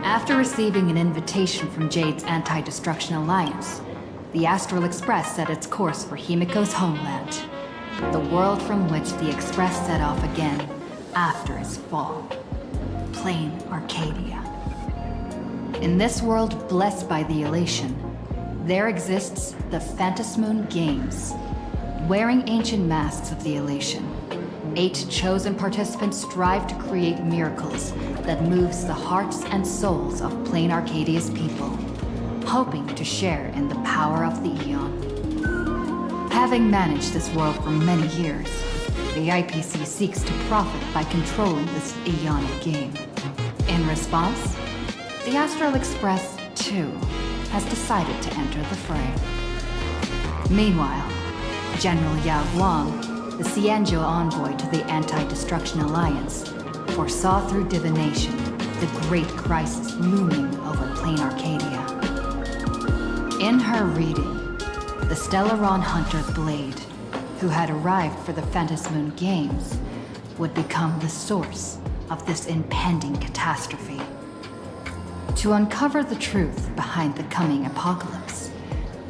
After receiving an invitation from Jade's Anti-Destruction Alliance, the Astral Express set its course for Himiko's homeland, the world from which the Express set off again after its fall. Plain Arcadia. In this world blessed by the elation, there exists the Phantasmoon Games. Wearing ancient masks of the elation, 8 chosen participants strive to create miracles that moves the hearts and souls of Plain Arcadia's people, hoping to share in the power of the Aeon. Having managed this world for many years, the IPC seeks to profit by controlling this Aeonic game. In response, the Astral Express, too, has decided to enter the fray. Meanwhile, General Yao Guang, the Xianzhou envoy to the Anti-Destruction Alliance, foresaw through divination the great crisis looming over Plain Arcadia. In her reading, the Stellaron hunter Blade, who had arrived for the Phantasmoon Games, would become the source of this impending catastrophe. To uncover the truth behind the coming apocalypse,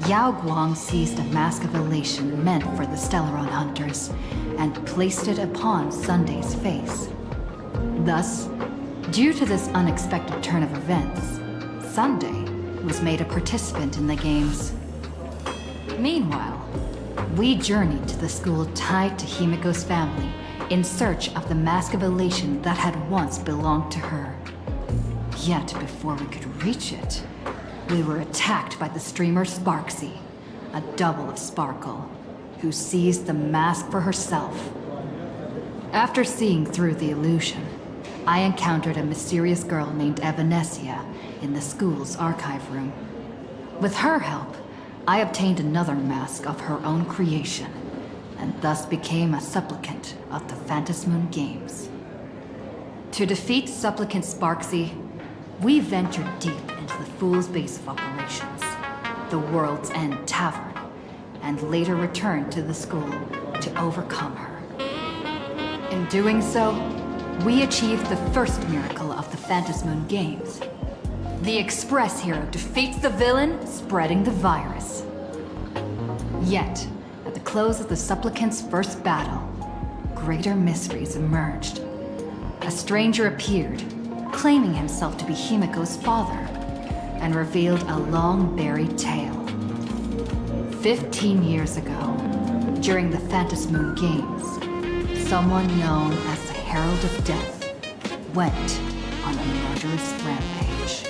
Yao Guang seized a mask of elation meant for the Stellaron hunters and placed it upon Sunday's face. Thus, due to this unexpected turn of events, Sunday was made a participant in the games. Meanwhile, we journeyed to the school tied to Himiko's family in search of the mask of elation that had once belonged to her. Yet before we could reach it, we were attacked by the streamer Sparksy, a double of Sparkle, who seized the mask for herself. After seeing through the illusion, I encountered a mysterious girl named Evanesia in the school's archive room. With her help, I obtained another mask of her own creation, and thus became a supplicant of the Phantasmoon Games. To defeat supplicant Sparksy, we ventured deep into the Fool's base of operations, the World's End Tavern, and later returned to the school to overcome her. In doing so, we achieved the first miracle of the Phantasmoon Games. The Express hero defeats the villain, spreading the virus. Yet, at the close of the supplicant's first battle, greater mysteries emerged. A stranger appeared, claiming himself to be Himiko's father, and revealed a long-buried tale. 15 years ago, during the Phantasmoon Games, someone known as the Herald of Death went on a murderous rampage.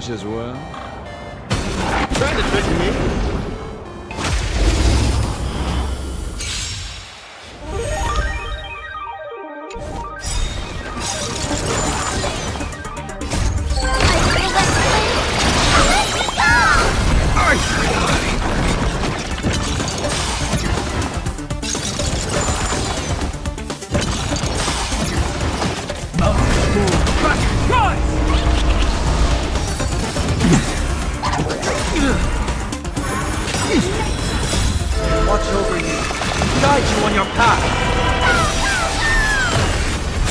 As well. Trying to trick me? Watch over you, guide you on your path.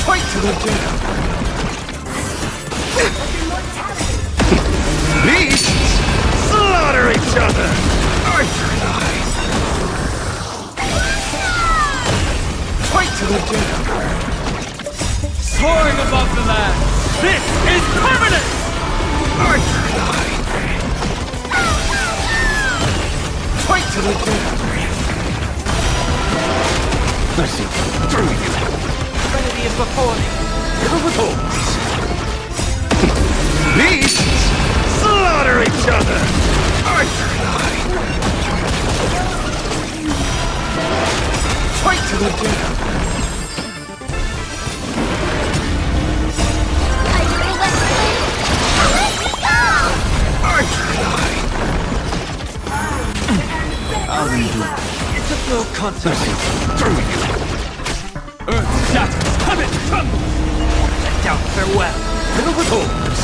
Fight to the death. Beasts slaughter each other. Archer and I. Fight to the death. Soaring above the land. This is permanent. Archer and I. Fight to the death. I see through you. Trinity is before me. Covetals. Beasts slaughter each other. Archer and I. Fight to the death. Archer and I. I'll undo it. It's a no contest. Through you. Earth shatters, heaven trembles. Let down farewell. Covetals.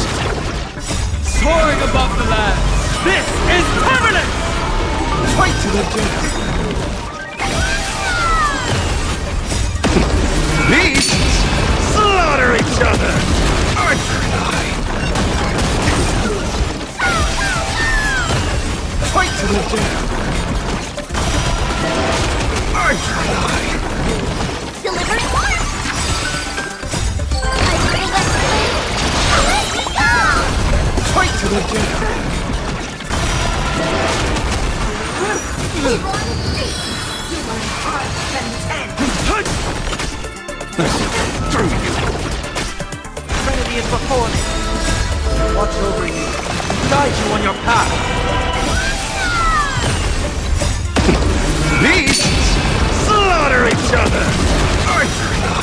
Soaring above the land, this is permanent! Fight to the death! Beasts slaughter each other! Arthur and I! Fight to the death! Arthur and I! Delivering order! Let me go! Fight to the death! Through you! Trinity is before me. Watch over you. Guide you on your path. Beasts slaughter each other! Arthur and I!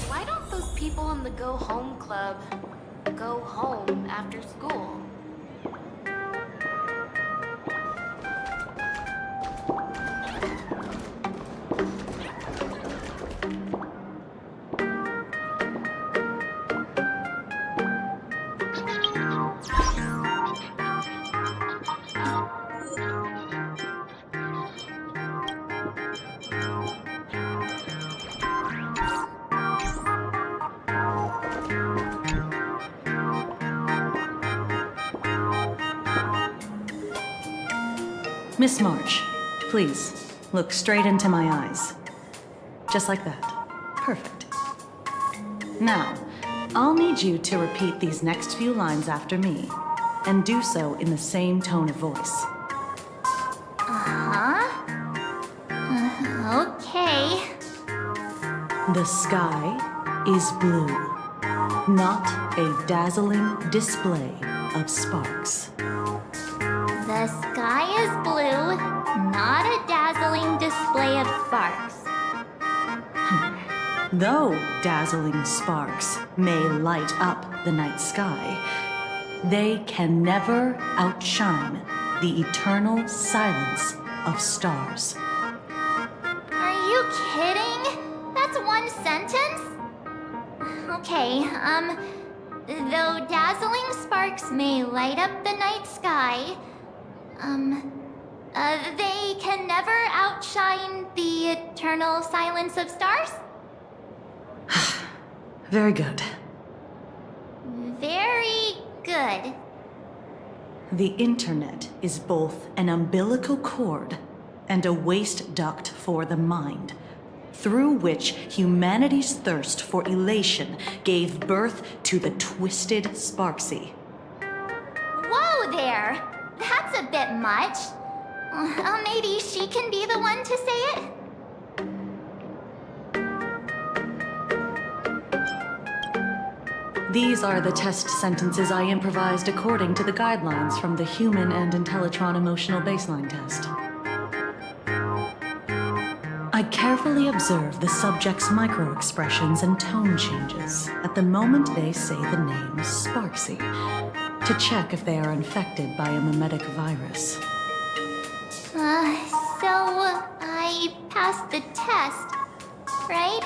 Why don't those people in the Go Home Club go home after school? Miss March, please, look straight into my eyes. Just like that. Perfect. Now, I'll need you to repeat these next few lines after me, and do so in the same tone of voice. Okay. The sky is blue, not a dazzling display of sparks. The sky is blue, not a dazzling display of sparks. Though dazzling sparks may light up the night sky, they can never outshine the eternal silence of stars. Are you kidding? That's one sentence? Okay, though dazzling sparks may light up the night sky, they can never outshine the eternal silence of stars? Very good. Very good. The internet is both an umbilical cord and a waste duct for the mind, through which humanity's thirst for elation gave birth to the twisted Sparksy. Whoa there! That's a bit much. Maybe she can be the one to say it? These are the test sentences I improvised according to the guidelines from the Human and Intellitron Emotional Baseline Test. I carefully observe the subject's micro-expressions and tone changes at the moment they say the name Sparksy, to check if they are infected by a mimetic virus. So I passed the test, right?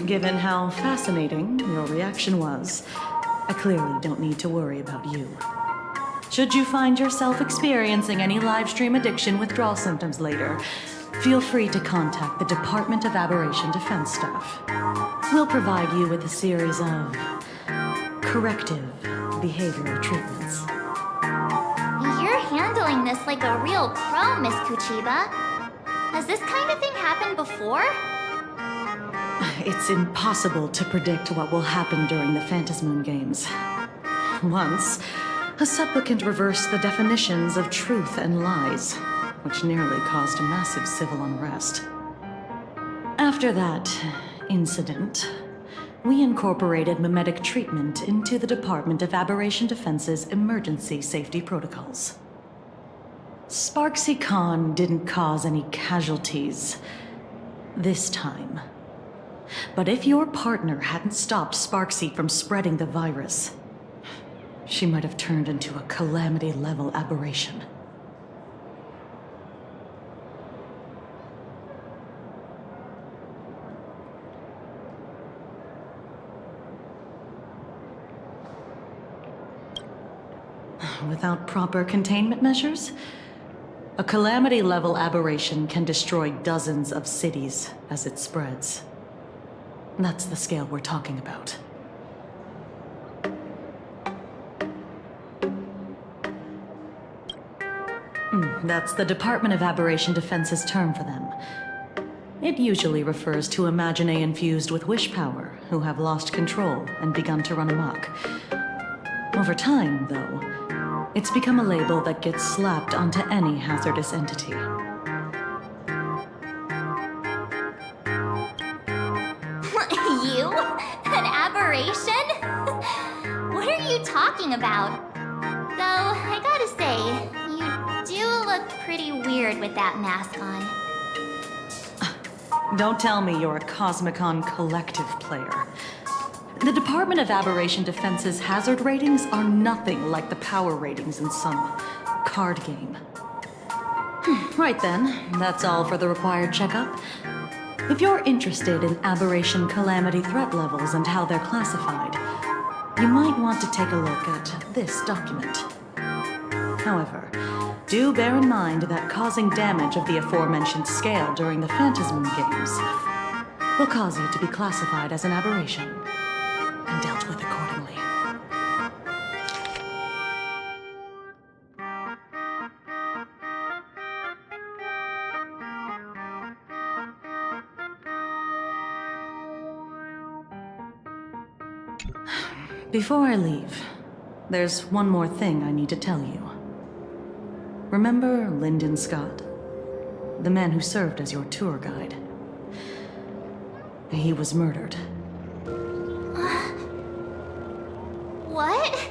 Given how fascinating your reaction was, I clearly don't need to worry about you. Should you find yourself experiencing any live stream addiction withdrawal symptoms later, feel free to contact the Department of Aberration Defense staff. We'll provide you with a series of corrective behavioral treatments. You're handling this like a real pro, Miss Kuchiba. Has this kind of thing happened before? It's impossible to predict what will happen during the Phantasmoon Games. Once, a supplicant reversed the definitions of truth and lies, which nearly caused a massive civil unrest. After that incident, we incorporated mimetic treatment into the Department of Aberration Defense's emergency safety protocols. Sparksy Khan didn't cause any casualties this time. But if your partner hadn't stopped Sparksy from spreading the virus, she might have turned into a calamity-level aberration. Without proper containment measures, a calamity-level aberration can destroy dozens of cities as it spreads. That's the scale we're talking about. That's the Department of Aberration Defense's term for them. It usually refers to Imaginae infused with wish power who have lost control and begun to run amok. Over time, though, it's become a label that gets slapped onto any hazardous entity. You? An aberration? What are you talking about? Though, I gotta say, you do look pretty weird with that mask on. Don't tell me you're a Cosmicon Collective player. The Department of Aberration Defense's hazard ratings are nothing like the power ratings in some card game. Right then, that's all for the required checkup. If you're interested in aberration calamity threat levels and how they're classified, you might want to take a look at this document. However, do bear in mind that causing damage of the aforementioned scale during the Phantasm games will cause you to be classified as an aberration and dealt with accordingly. Before I leave, there's one more thing I need to tell you. Remember Lyndon Scott? The man who served as your tour guide. He was murdered. What?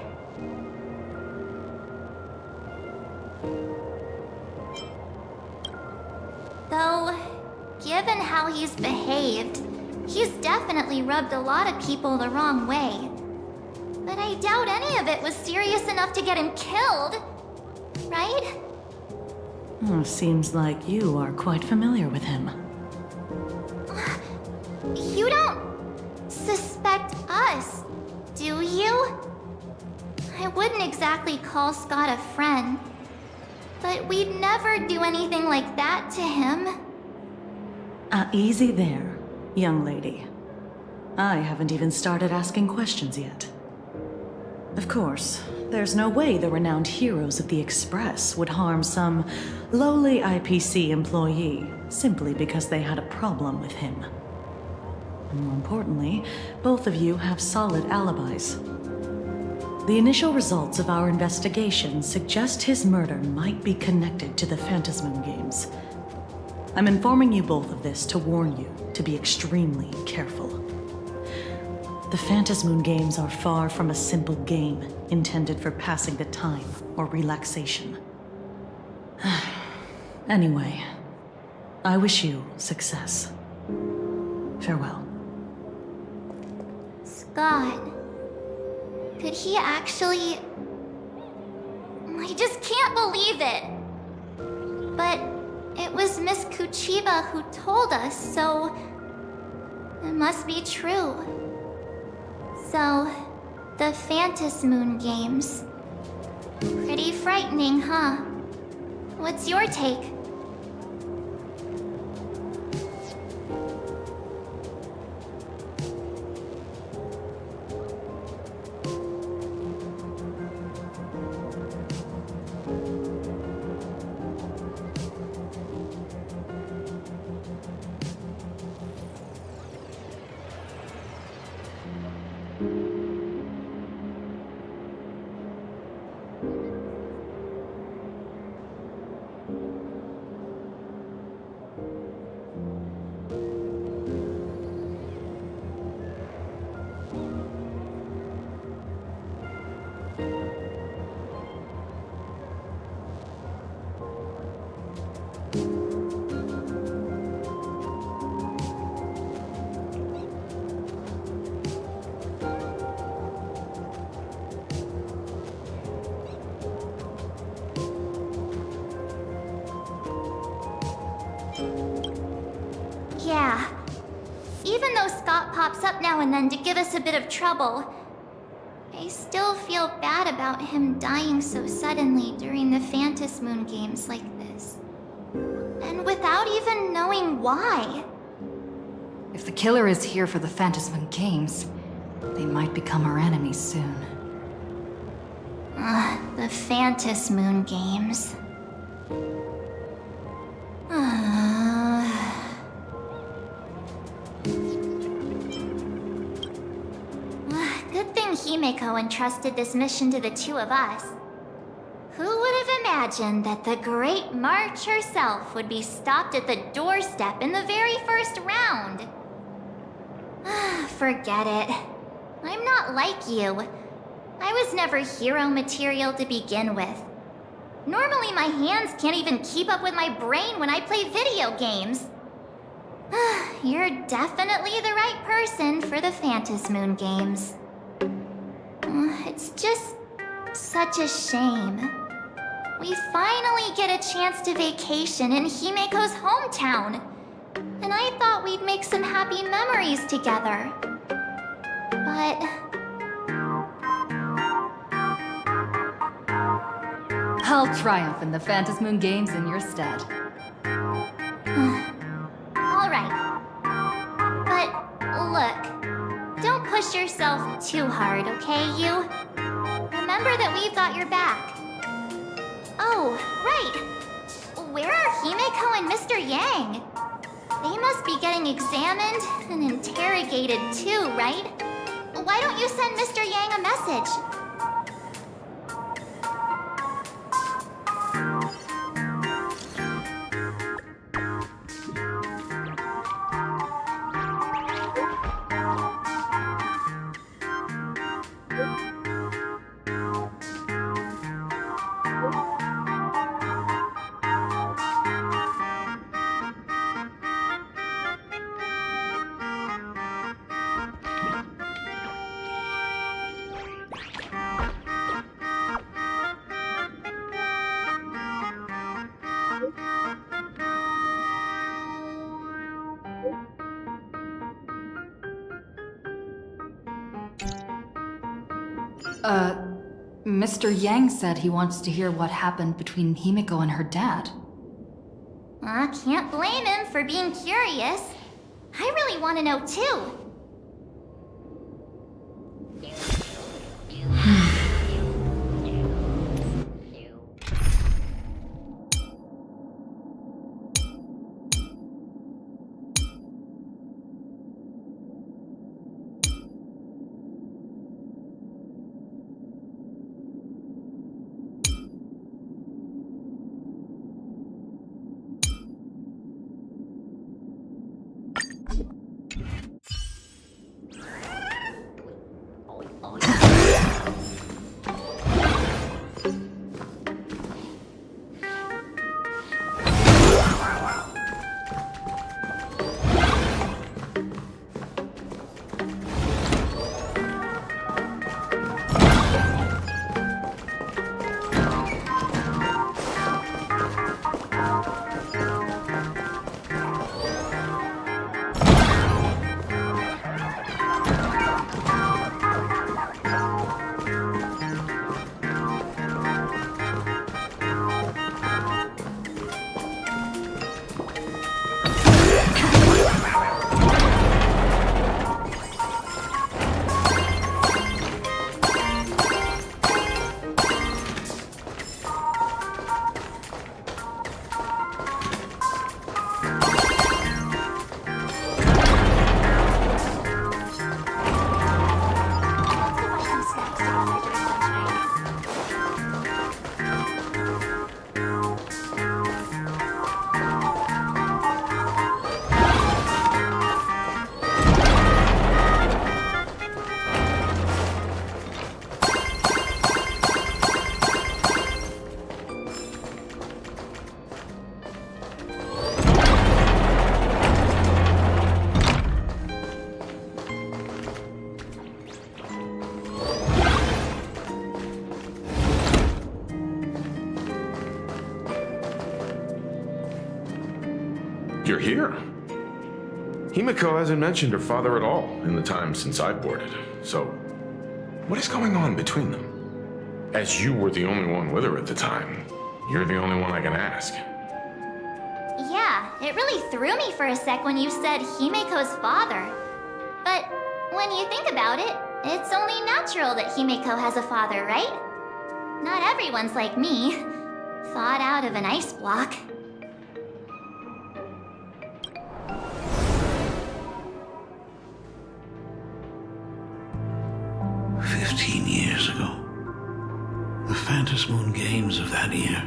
Though, given how he's behaved, he's definitely rubbed a lot of people the wrong way. But I doubt any of it was serious enough to get him killed. Right? Seems like you are quite familiar with him. You don't suspect us, do you? I wouldn't exactly call Scott a friend, but we'd never do anything like that to him. Easy there, young lady. I haven't even started asking questions yet. Of course, there's no way the renowned heroes of the Express would harm some lowly IPC employee simply because they had a problem with him. And more importantly, both of you have solid alibis. The initial results of our investigation suggest his murder might be connected to the Phantasm games. I'm informing you both of this to warn you to be extremely careful. The Phantasm games are far from a simple game intended for passing the time or relaxation. Anyway, I wish you success. Farewell. Scott. Could he actually... I just can't believe it. But it was Miss Kuchiba who told us, so... it must be true. So, the Phantasm games. Pretty frightening, huh? What's your take? Yeah. Even though Scott pops up now and then to give us a bit of trouble, I still feel bad about him dying so suddenly during the Phantom Moon games like this. And without even knowing why. If the killer is here for the Phantasm Games, they might become our enemies soon. The Phantom Moon games. Good thing Himeko entrusted this mission to the two of us. Who would have imagined that the Great March herself would be stopped at the doorstep in the very first round? Forget it. I'm not like you. I was never hero material to begin with. Normally my hands can't even keep up with my brain when I play video games. You're definitely the right person for the Phantom Moon games. It's just such a shame. We finally get a chance to vacation in Himeko's hometown. And I thought we'd make some happy memories together. But... I'll triumph in the Phantom Moon Games in your stead. Alright. But, look. Don't push yourself too hard, okay, you? Remember that we've got your back. Oh, right. Where are Himeko and Mr. Yang? They must be getting examined and interrogated too, right? Why don't you send Mr. Yang a message? Mr. Yang said he wants to hear what happened between Himeko and her dad. I can't blame him for being curious. I really want to know too. You're here. Himiko hasn't mentioned her father at all in the time since I boarded. So, what is going on between them? As you were the only one with her at the time, you're the only one I can ask. Yeah, it really threw me for a sec when you said Himiko's father. But when you think about it, it's only natural that Himiko has a father, right? Not everyone's like me, thawed out of an ice block. Years ago, the Phantom Moon Games of that year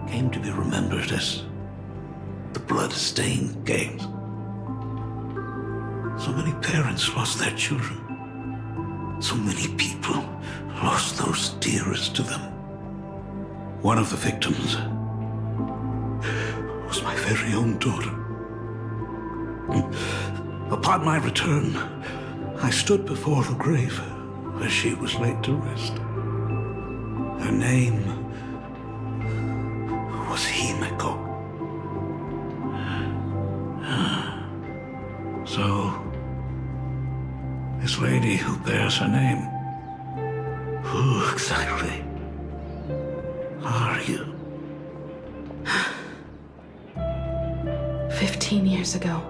came to be remembered as the Blood-Stained Games. So many parents lost their children. So many people lost those dearest to them. One of the victims was my very own daughter. Upon my return, I stood before the grave where she was laid to rest. Her name was Himiko. So, this lady who bears her name, who exactly are you? 15 years ago,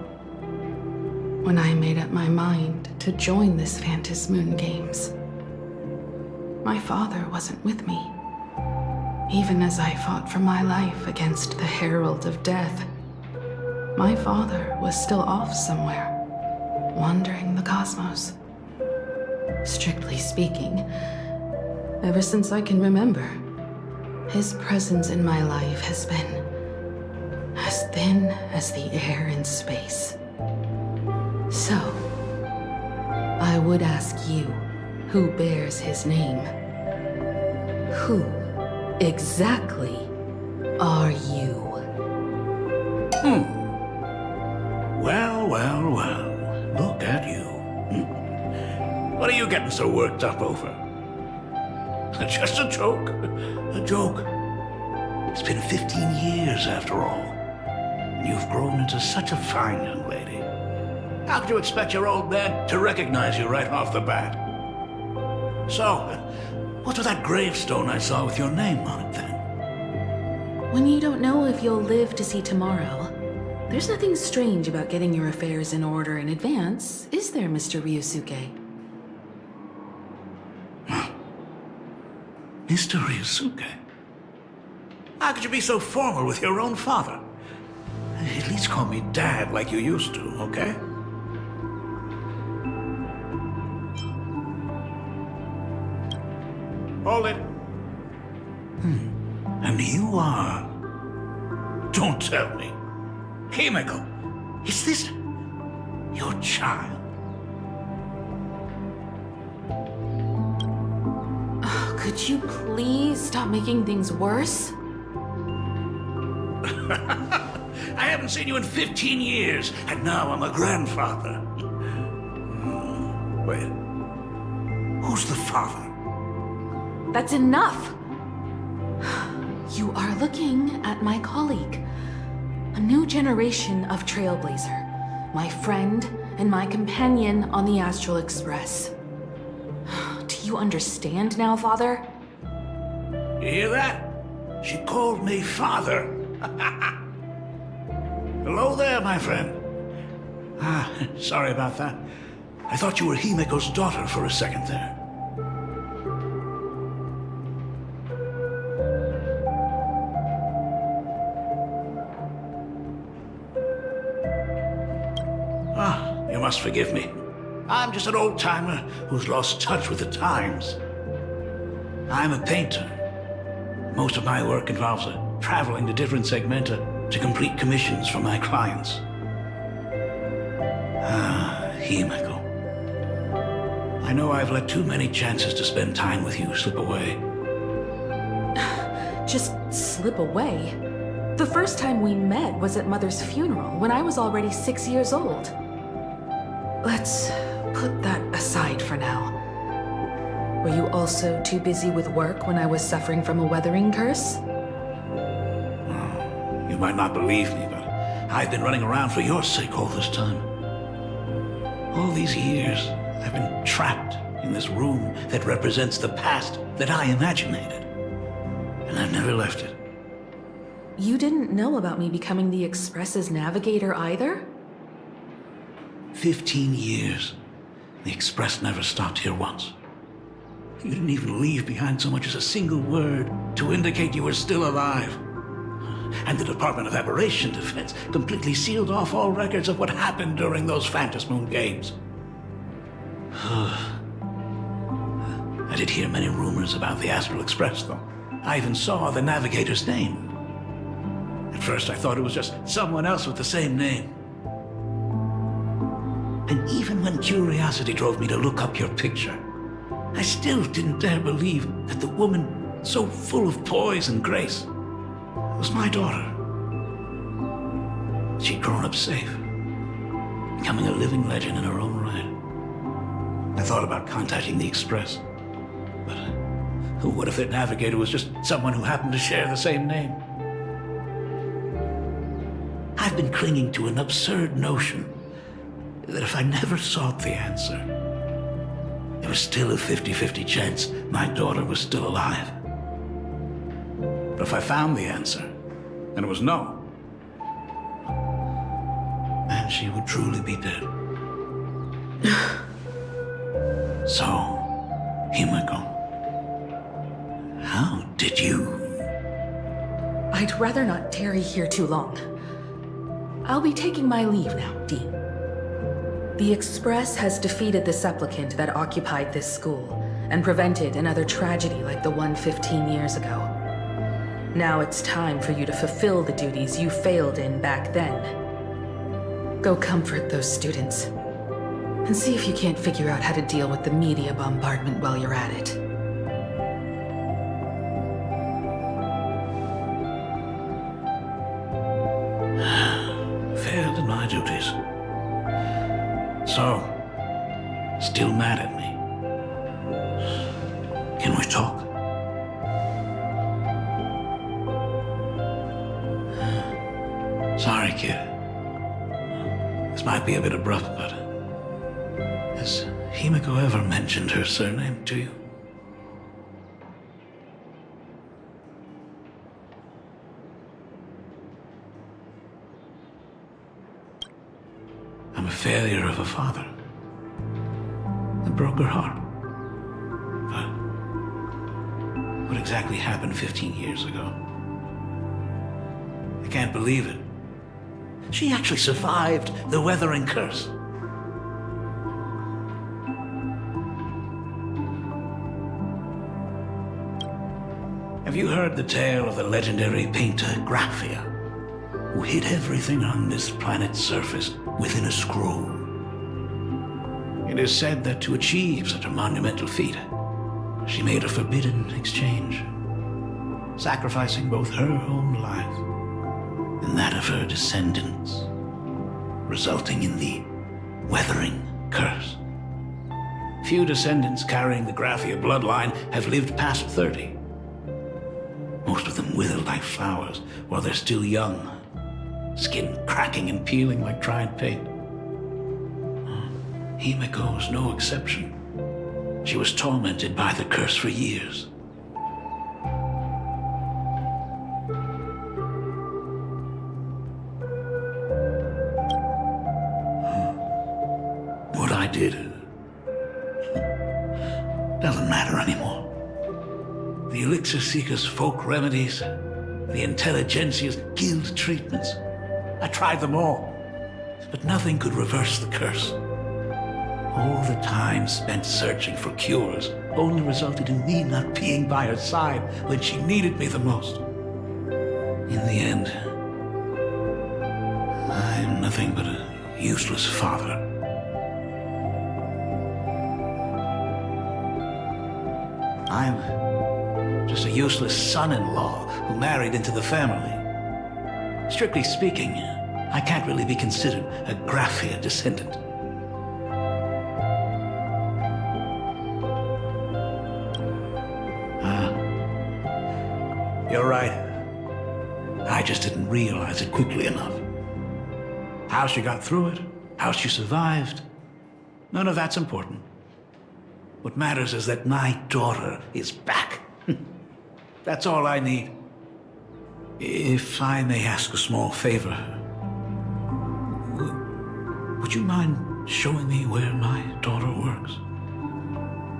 when I made up my mind to join this Phantom Moon Games, my father wasn't with me. Even as I fought for my life against the Herald of Death, my father was still off somewhere, wandering the cosmos. Strictly speaking, ever since I can remember, his presence in my life has been as thin as the air in space. So, I would ask you, who bears his name? Who exactly are you? Well, well, well. Look at you. What are you getting so worked up over? Just a joke. A joke. It's been 15 years after all. And you've grown into such a fine young lady. How could you expect your old man to recognize you right off the bat? So, what's with that gravestone I saw with your name on it then? When you don't know if you'll live to see tomorrow, there's nothing strange about getting your affairs in order in advance, is there, Mr. Ryusuke? Mr. Ryusuke? How could you be so formal with your own father? At least call me Dad like you used to, okay? Hold it. And you are... Don't tell me. Himiko, is this your child? Oh, could you please stop making things worse? I haven't seen you in 15 years, and now I'm a grandfather. Wait. Who's the father? That's enough! You are looking at my colleague. A new generation of Trailblazer. My friend and my companion on the Astral Express. Do you understand now, Father? You hear that? She called me father. Hello there, my friend. Sorry about that. I thought you were Himiko's daughter for a second there. You must forgive me. I'm just an old-timer who's lost touch with the times. I'm a painter. Most of my work involves traveling to different segmenta to complete commissions for my clients. Himiko. I know I've let too many chances to spend time with you slip away. Just slip away? The first time we met was at Mother's funeral, when I was already 6 years old. Let's put that aside for now. Were you also too busy with work when I was suffering from a weathering curse? You might not believe me, but I've been running around for your sake all this time. All these years, I've been trapped in this room that represents the past that I imaginated. And I've never left it. You didn't know about me becoming the Express's navigator either? 15 years. The Express never stopped here once. You didn't even leave behind so much as a single word to indicate you were still alive. And the Department of Aberration Defense completely sealed off all records of what happened during those Phantasmoon games. I did hear many rumors about the Astral Express, though. I even saw the navigator's name. At first, I thought it was just someone else with the same name. And even when curiosity drove me to look up your picture, I still didn't dare believe that the woman so full of poise and grace was my daughter. She'd grown up safe, becoming a living legend in her own right. I thought about contacting the Express, but what if their navigator was just someone who happened to share the same name? I've been clinging to an absurd notion that if I never sought the answer, there was still a 50-50 chance my daughter was still alive. But if I found the answer, and it was no, then she would truly be dead. So, Himiko, how did you? I'd rather not tarry here too long. I'll be taking my leave now, Dean. The Express has defeated the supplicant that occupied this school and prevented another tragedy like the one 15 years ago. Now it's time for you to fulfill the duties you failed in back then. Go comfort those students, and see if you can't figure out how to deal with the media bombardment while you're at it. Failed in my duties. So, still mad at me? Can we talk? Sorry, kid. This might be a bit abrupt, but has Himiko ever mentioned her surname to you? I'm a failure of a father. I broke her heart. But what exactly happened 15 years ago? I can't believe it. She actually survived the weathering curse. Have you heard the tale of the legendary painter Graphia, who hid everything on this planet's surface within a scroll? It is said that to achieve such a monumental feat, she made a forbidden exchange, sacrificing both her own life and that of her descendants, resulting in the weathering curse. Few descendants carrying the Graphia bloodline have lived past 30. Most of them wither like flowers while they're still young, skin cracking and peeling like dried paint. Himiko was no exception. She was tormented by the curse for years. What I did doesn't matter anymore. The Elixir Seekers' folk remedies, the Intelligentsia's guild treatments. I tried them all, but nothing could reverse the curse. All the time spent searching for cures only resulted in me not being by her side when she needed me the most. In the end, I'm nothing but a useless father. I'm just a useless son-in-law who married into the family. Strictly speaking, I can't really be considered a Graphia descendant. You're right. I just didn't realize it quickly enough. How she got through it, how she survived. None of that's important. What matters is that my daughter is back. That's all I need. If I may ask a small favor, would you mind showing me where my daughter works?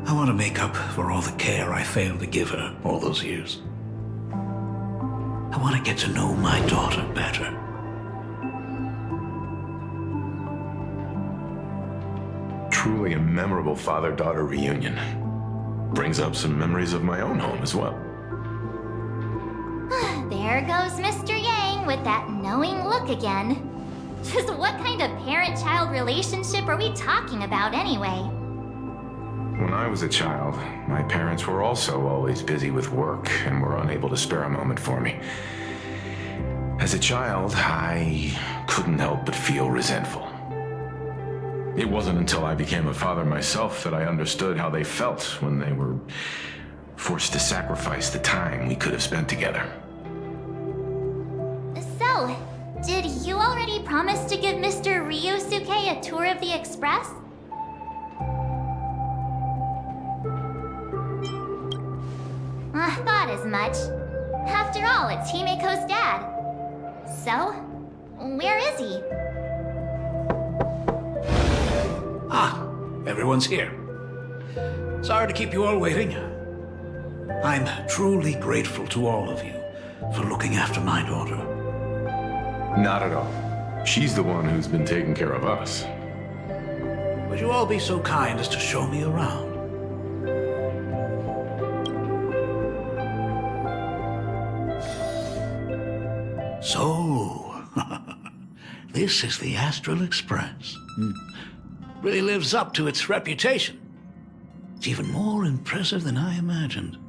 I want to make up for all the care I failed to give her all those years. I want to get to know my daughter better. Truly a memorable father-daughter reunion. Brings up some memories of my own home as well. There goes Mr. Yang with that knowing look again. Just what kind of parent-child relationship are we talking about anyway? When I was a child, my parents were also always busy with work and were unable to spare a moment for me. As a child, I couldn't help but feel resentful. It wasn't until I became a father myself that I understood how they felt when they were forced to sacrifice the time we could have spent together. So, did you already promise to give Mr. Ryusuke a tour of the Express? I thought as much. After all, it's Himiko's dad. So, where is he? Ah, everyone's here. Sorry to keep you all waiting. I'm truly grateful to all of you for looking after my daughter. Not at all. She's the one who's been taking care of us. Would you all be so kind as to show me around? So, this is the Astral Express. Really lives up to its reputation. It's even more impressive than I imagined.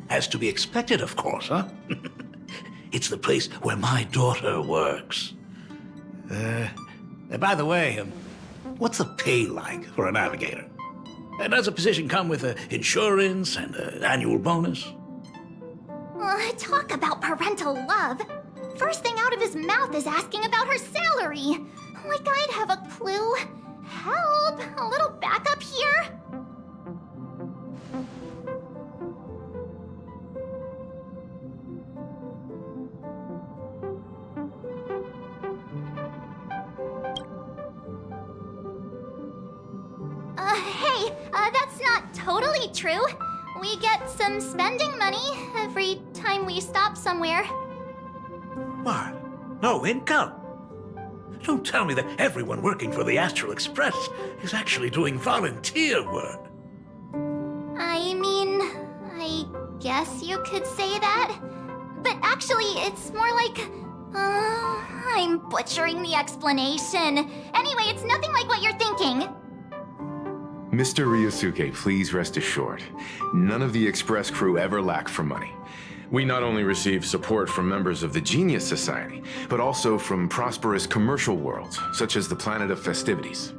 As to be expected, of course, huh? It's the place where my daughter works. By the way, what's the pay like for a navigator? Does the position come with insurance and an annual bonus? Talk about parental love. First thing out of his mouth is asking about her salary. Like I'd have a clue. Help! A little backup here? Hey, that's not totally true. We get some spending money every time we stop somewhere. What? No income? Don't tell me that everyone working for the Astral Express is actually doing volunteer work. I mean, I guess you could say that. But actually, it's more like... I'm butchering the explanation. Anyway, it's nothing like what you're thinking. Mr. Ryusuke, please rest assured, none of the Express crew ever lack for money. We not only receive support from members of the Genius Society, but also from prosperous commercial worlds, such as the Planet of Festivities.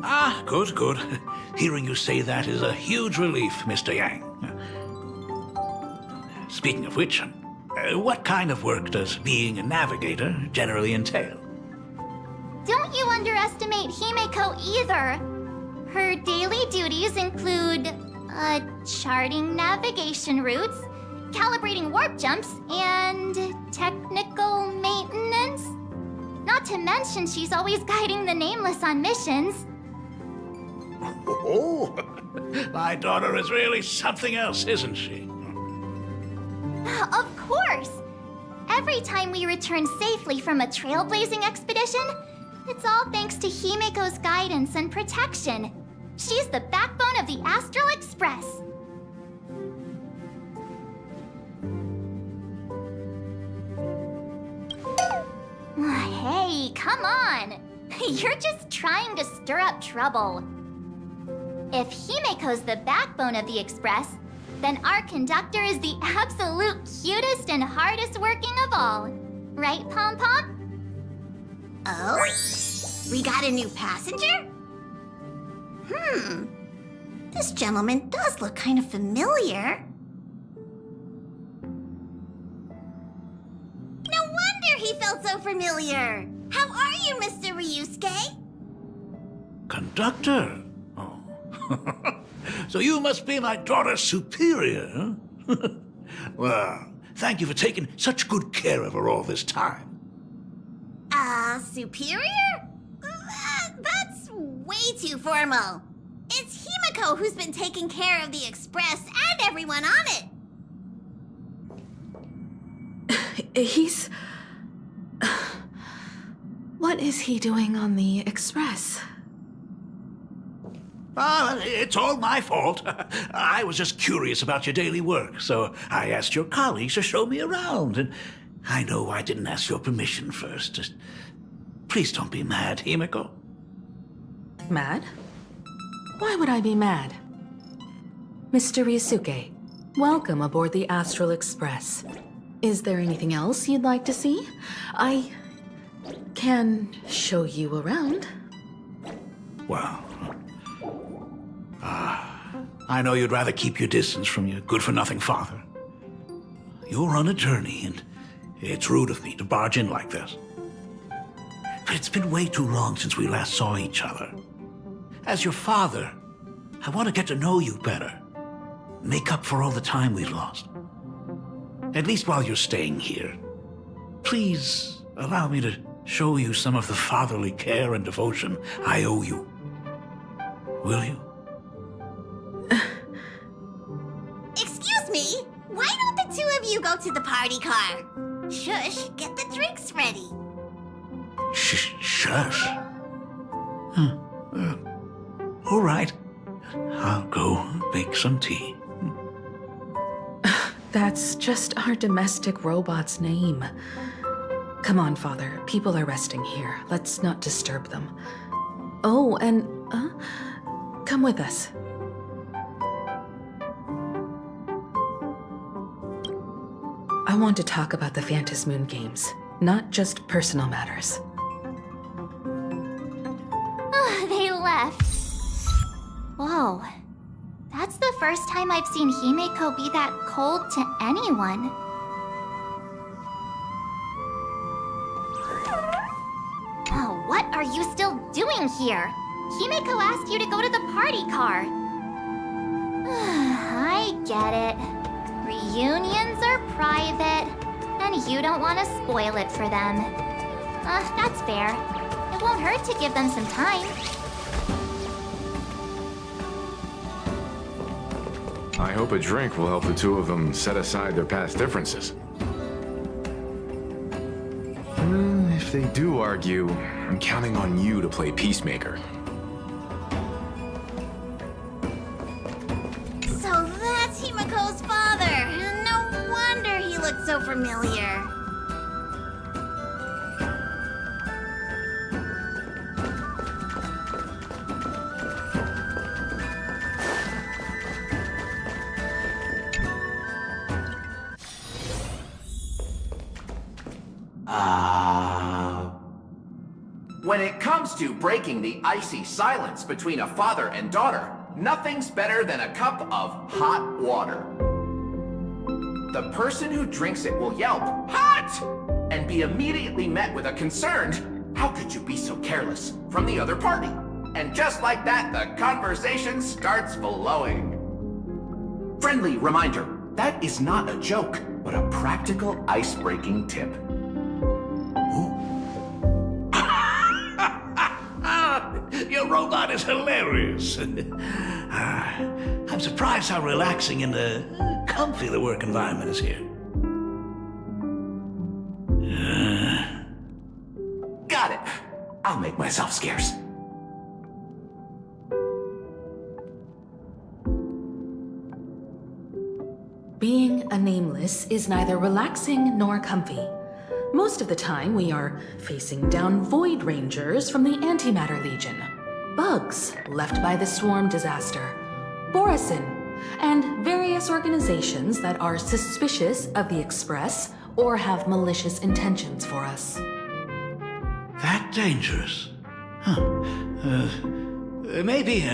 Ah, good, good. Hearing you say that is a huge relief, Mr. Yang. Speaking of which, what kind of work does being a navigator generally entail? Don't you underestimate Himiko either. Her daily duties include, charting navigation routes, calibrating warp jumps, and technical maintenance. Not to mention she's always guiding the Nameless on missions. Oh, my daughter is really something else, isn't she? Of course! Every time we return safely from a trailblazing expedition, it's all thanks to Himiko's guidance and protection. She's the backbone of the Astral Express. Hey, come on! You're just trying to stir up trouble. If Himiko's the backbone of the Express, then our conductor is the absolute cutest and hardest working of all. Right, Pom Pom? Oh? We got a new passenger? This gentleman does look kind of familiar. No wonder he felt so so familiar. How are you, Mr. Ryusuke? Conductor? Oh. So you must be my daughter's superior, huh? Well, thank you for taking such good care of her all this time. Superior? That's way too formal. It's Himiko who's been taking care of the Express and everyone on it. He's... What is he doing on the Express? It's all my fault. I was just curious about your daily work, so I asked your colleagues to show me around, and I know I didn't ask your permission first. Just please don't be mad, Himiko. Mad? Why would I be mad? Mr. Ryusuke, welcome aboard the Astral Express. Is there anything else you'd like to see? I can show you around. Well, I know you'd rather keep your distance from your good-for-nothing father. You're on a journey, and it's rude of me to barge in like this. But it's been way too long since we last saw each other. As your father, I want to get to know you better. Make up for all the time we've lost. At least while you're staying here. Please allow me to show you some of the fatherly care and devotion I owe you. Will you? Excuse me? Why don't the two of you go to the party car? Shush, get the drinks ready. Shush. All right. I'll go make some tea. That's just our domestic robot's name. Come on, Father. People are resting here. Let's not disturb them. Oh, and, come with us. I want to talk about the Phantom Moon Games, not just personal matters. They left. Whoa. That's the first time I've seen Himiko be that cold to anyone. Oh, what are you still doing here? Himiko asked you to go to the party car. I get it. Reunions are private, and you don't want to spoil it for them. That's fair. It won't hurt to give them some time. I hope a drink will help the two of them set aside their past differences. If they do argue, I'm counting on you to play peacemaker. So that's Himiko's father. No wonder he looked so familiar. When it comes to breaking the icy silence between a father and daughter, nothing's better than a cup of hot water. The person who drinks it will yelp, "Hot!" and be immediately met with a concerned, "How could you be so careless?" from the other party. And just like that, the conversation starts flowing. Friendly reminder, that is not a joke, but a practical ice-breaking tip. Your robot is hilarious. I'm surprised how relaxing and comfy the work environment is here. Got it. I'll make myself scarce. Being a nameless is neither relaxing nor comfy. Most of the time, we are facing down Void Rangers from the Antimatter Legion, bugs left by the Swarm disaster, Borisin, and various organizations that are suspicious of the Express or have malicious intentions for us. That dangerous? Huh. Maybe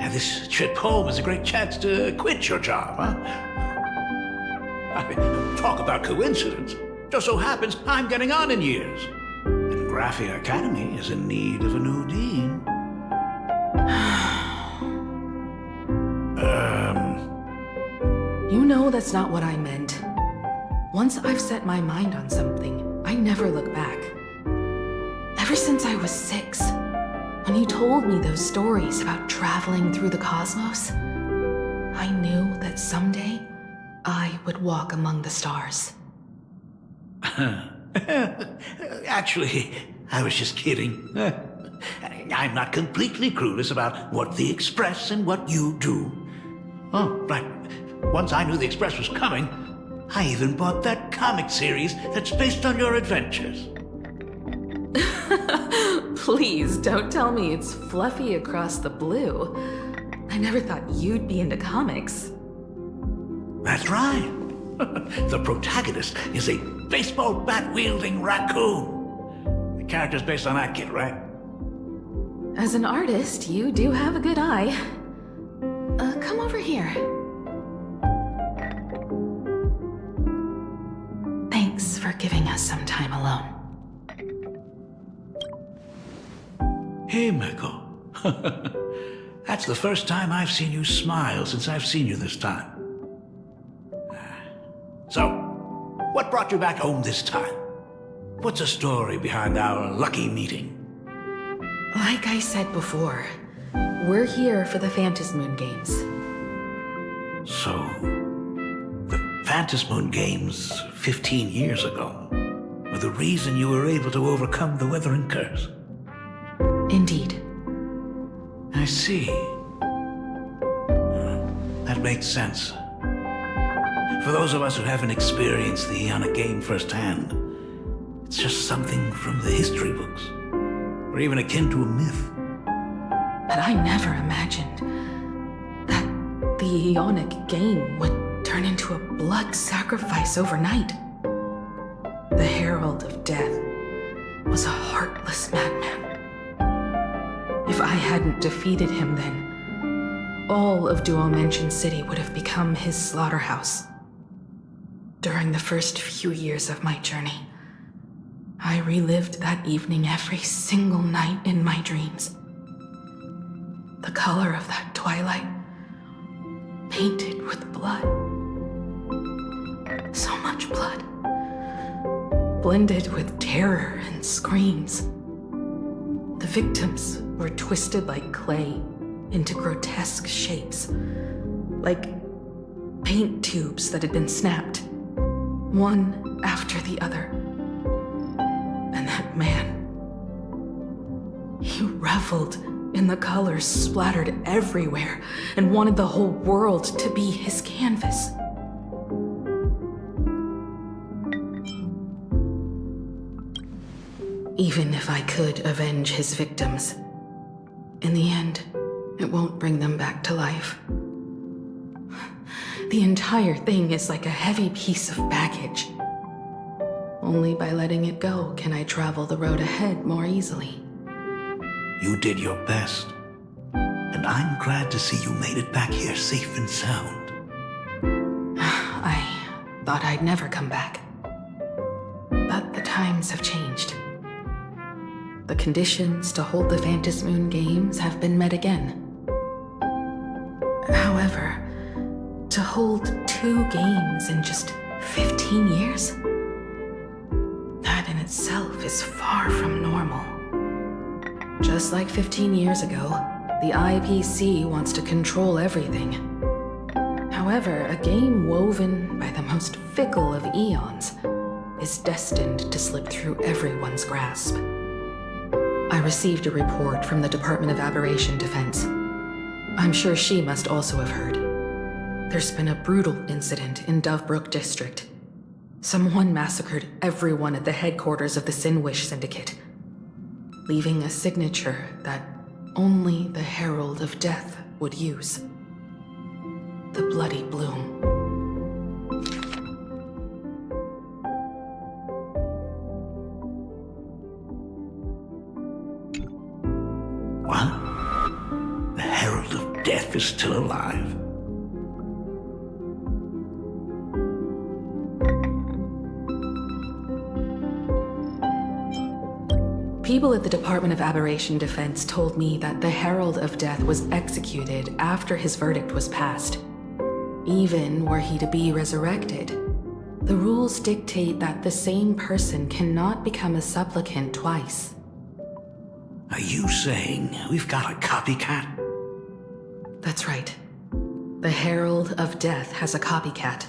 this trip home is a great chance to quit your job, huh? I mean, talk about coincidence. Just so happens I'm getting on in years. And Graphia Academy is in need of a new dean. You know that's not what I meant. Once I've set my mind on something, I never look back. Ever since I was 6, when you told me those stories about traveling through the cosmos, I knew that someday I would walk among the stars. Actually, I was just kidding. I'm not completely clueless about what the Express and what you do. Oh, right. Once I knew the Express was coming, I even bought that comic series that's based on your adventures. Please don't tell me it's fluffy across the blue. I never thought you'd be into comics. That's right. The protagonist is a baseball bat-wielding raccoon. The character's based on that kid, right? As an artist, you do have a good eye. Come over here. Thanks for giving us some time alone. Himiko. That's the first time I've seen you smile since I've seen you this time. So, what brought you back home this time? What's the story behind our lucky meeting? Like I said before, we're here for the Phantasmoon Games. So, the Phantasmoon Games 15 years ago were the reason you were able to overcome the Weathering Curse? Indeed. I see. That makes sense. For those of us who haven't experienced the Ionic game firsthand, it's just something from the history books, or even akin to a myth. But I never imagined that the Ionic game would turn into a blood sacrifice overnight. The Herald of Death was a heartless madman. If I hadn't defeated him then, all of Duomension City would have become his slaughterhouse. During the first few years of my journey, I relived that evening every single night in my dreams. The color of that twilight, painted with blood. So much blood. Blended with terror and screams. The victims were twisted like clay into grotesque shapes, like paint tubes that had been snapped, one after the other. And that man, he reveled in the colors splattered everywhere and wanted the whole world to be his canvas. Even if I could avenge his victims, in the end, it won't bring them back to life. The entire thing is like a heavy piece of baggage. Only by letting it go can I travel the road ahead more easily. You did your best, and I'm glad to see you made it back here safe and sound. I thought I'd never come back. But the times have changed. The conditions to hold the Phantasmoon Games have been met again. However, to hold 2 games in just 15 years? That in itself is far from normal. Just like 15 years ago, the IPC wants to control everything. However, a game woven by the most fickle of eons is destined to slip through everyone's grasp. I received a report from the Department of Aberration Defense. I'm sure she must also have heard. There's been a brutal incident in Dovebrook District. Someone massacred everyone at the headquarters of the Sinwish Syndicate, leaving a signature that only the Herald of Death would use. The Bloody Bloom. What? The Herald of Death is still alive? people at the Department of Aberration Defense told me that the Herald of Death was executed after his verdict was passed. Even were he to be resurrected, the rules dictate that the same person cannot become a supplicant twice. Are you saying we've got a copycat? That's right. The Herald of Death has a copycat.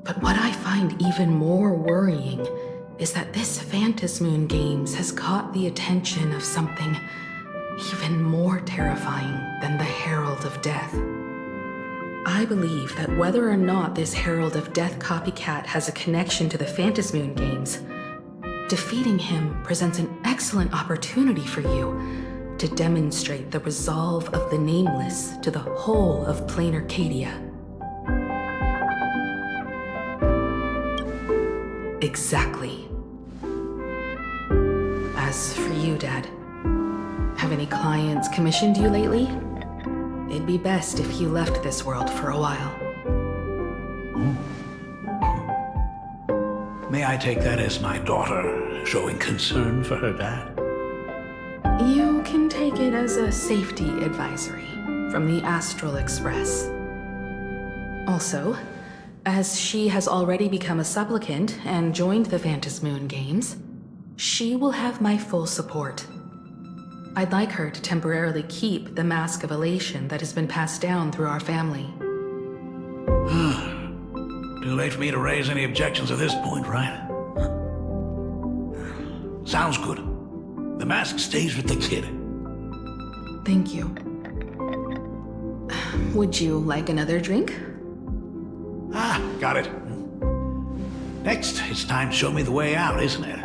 But what I find even more worrying is that this Phantasmoon Games has caught the attention of something even more terrifying than the Herald of Death. I believe that whether or not this Herald of Death copycat has a connection to the Phantasmoon Games, defeating him presents an excellent opportunity for you to demonstrate the resolve of the Nameless to the whole of Plain Arcadia. Exactly. As for you, Dad, have any clients commissioned you lately? It'd be best if you left this world for a while. May I take that as my daughter showing concern for her dad? You can take it as a safety advisory from the Astral Express. Also, as she has already become a supplicant and joined the Phantasmoon Games, she will have my full support. I'd like her to temporarily keep the Mask of Elation that has been passed down through our family. Too late for me to raise any objections at this point, right? Sounds good. The mask stays with the kid. Thank you. Would you like another drink? Got it. Next, it's time to show me the way out, isn't it?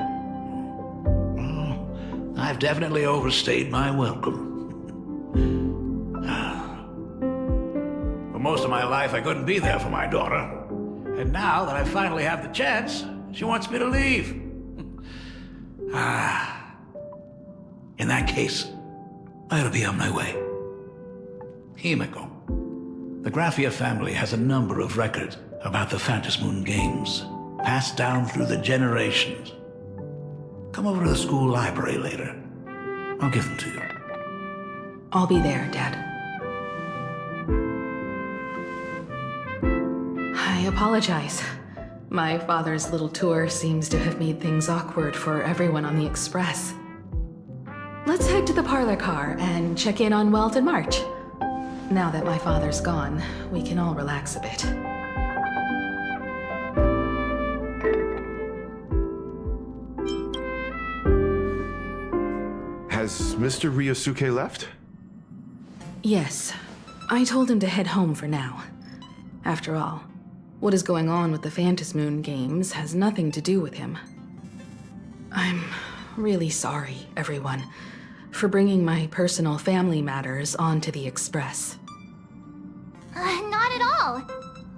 I've definitely overstayed my welcome. For most of my life, I couldn't be there for my daughter. And now that I finally have the chance, she wants me to leave. In that case, I ought to be on my way. Himiko, the Graphia family has a number of records about the Phantasmoon Games, passed down through the generations. Come over to the school library later. I'll give them to you. I'll be there, Dad. I apologize. My father's little tour seems to have made things awkward for everyone on the Express. Let's head to the parlor car and check in on Welt and March. Now that my father's gone, we can all relax a bit. Has Mr. Ryosuke left? Yes. I told him to head home for now. After all, what is going on with the Phantasmoon Games has nothing to do with him. I'm really sorry, everyone, for bringing my personal family matters onto the Express. Not at all.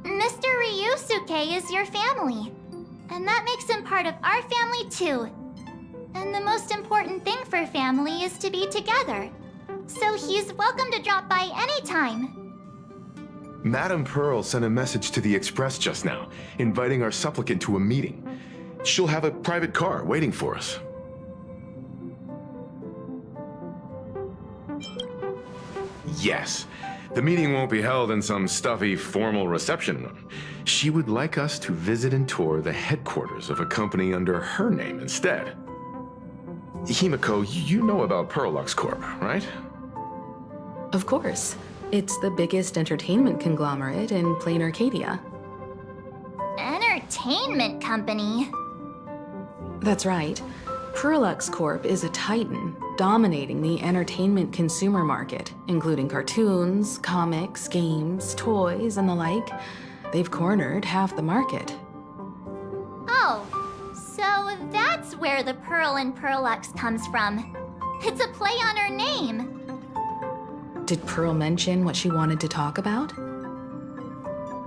Mr. Ryusuke is your family. And that makes him part of our family too. And the most important thing for family is to be together. So he's welcome to drop by anytime. Madame Pearl sent a message to the Express just now, inviting our supplicant to a meeting. She'll have a private car waiting for us. Yes. The meeting won't be held in some stuffy, formal reception room. She would like us to visit and tour the headquarters of a company under her name instead. Himiko, you know about Perlux Corp, right? Of course. It's the biggest entertainment conglomerate in Plain Arcadia. Entertainment company? That's right. Perlux Corp is a titan, dominating the entertainment consumer market, including cartoons, comics, games, toys, and the like. They've cornered half the market. Oh, so that's where the Pearl in Perlux comes from. It's a play on her name. Did Pearl mention what she wanted to talk about?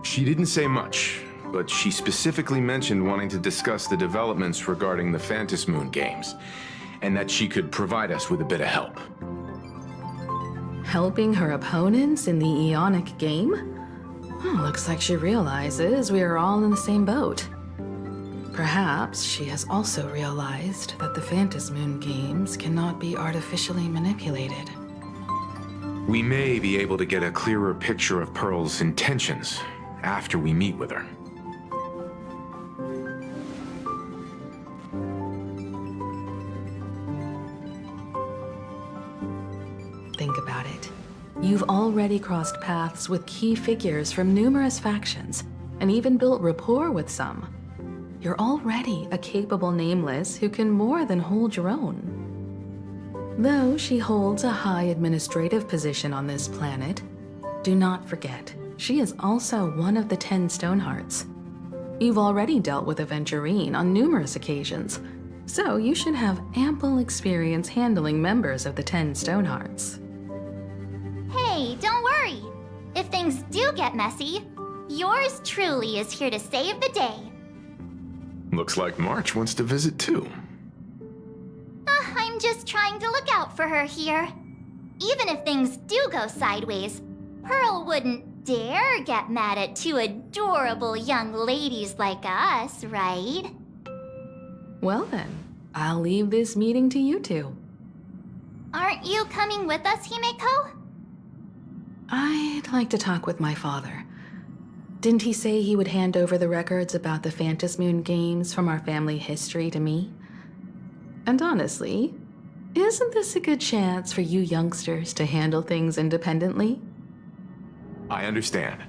She didn't say much, but she specifically mentioned wanting to discuss the developments regarding the Phantasmoon Games, and that she could provide us with a bit of help. Helping her opponents in the Ionic game? Oh, looks like she realizes we are all in the same boat. Perhaps she has also realized that the Phantasmoon games cannot be artificially manipulated. We may be able to get a clearer picture of Pearl's intentions after we meet with her. Think about it. You've already crossed paths with key figures from numerous factions, and even built rapport with some. You're already a capable Nameless who can more than hold your own. Though she holds a high administrative position on this planet, do not forget, she is also one of the 10 Stonehearts. You've already dealt with Aventurine on numerous occasions, so you should have ample experience handling members of the 10 Stonehearts. Hey, don't worry. If things do get messy, yours truly is here to save the day. Looks like March wants to visit too. I'm just trying to look out for her here. Even if things do go sideways, Pearl wouldn't dare get mad at two adorable young ladies like us, right? Well then, I'll leave this meeting to you two. Aren't you coming with us, Himeko? I'd like to talk with my father. Didn't he say he would hand over the records about the Phantasmoon games from our family history to me? And honestly, isn't this a good chance for you youngsters to handle things independently? I understand.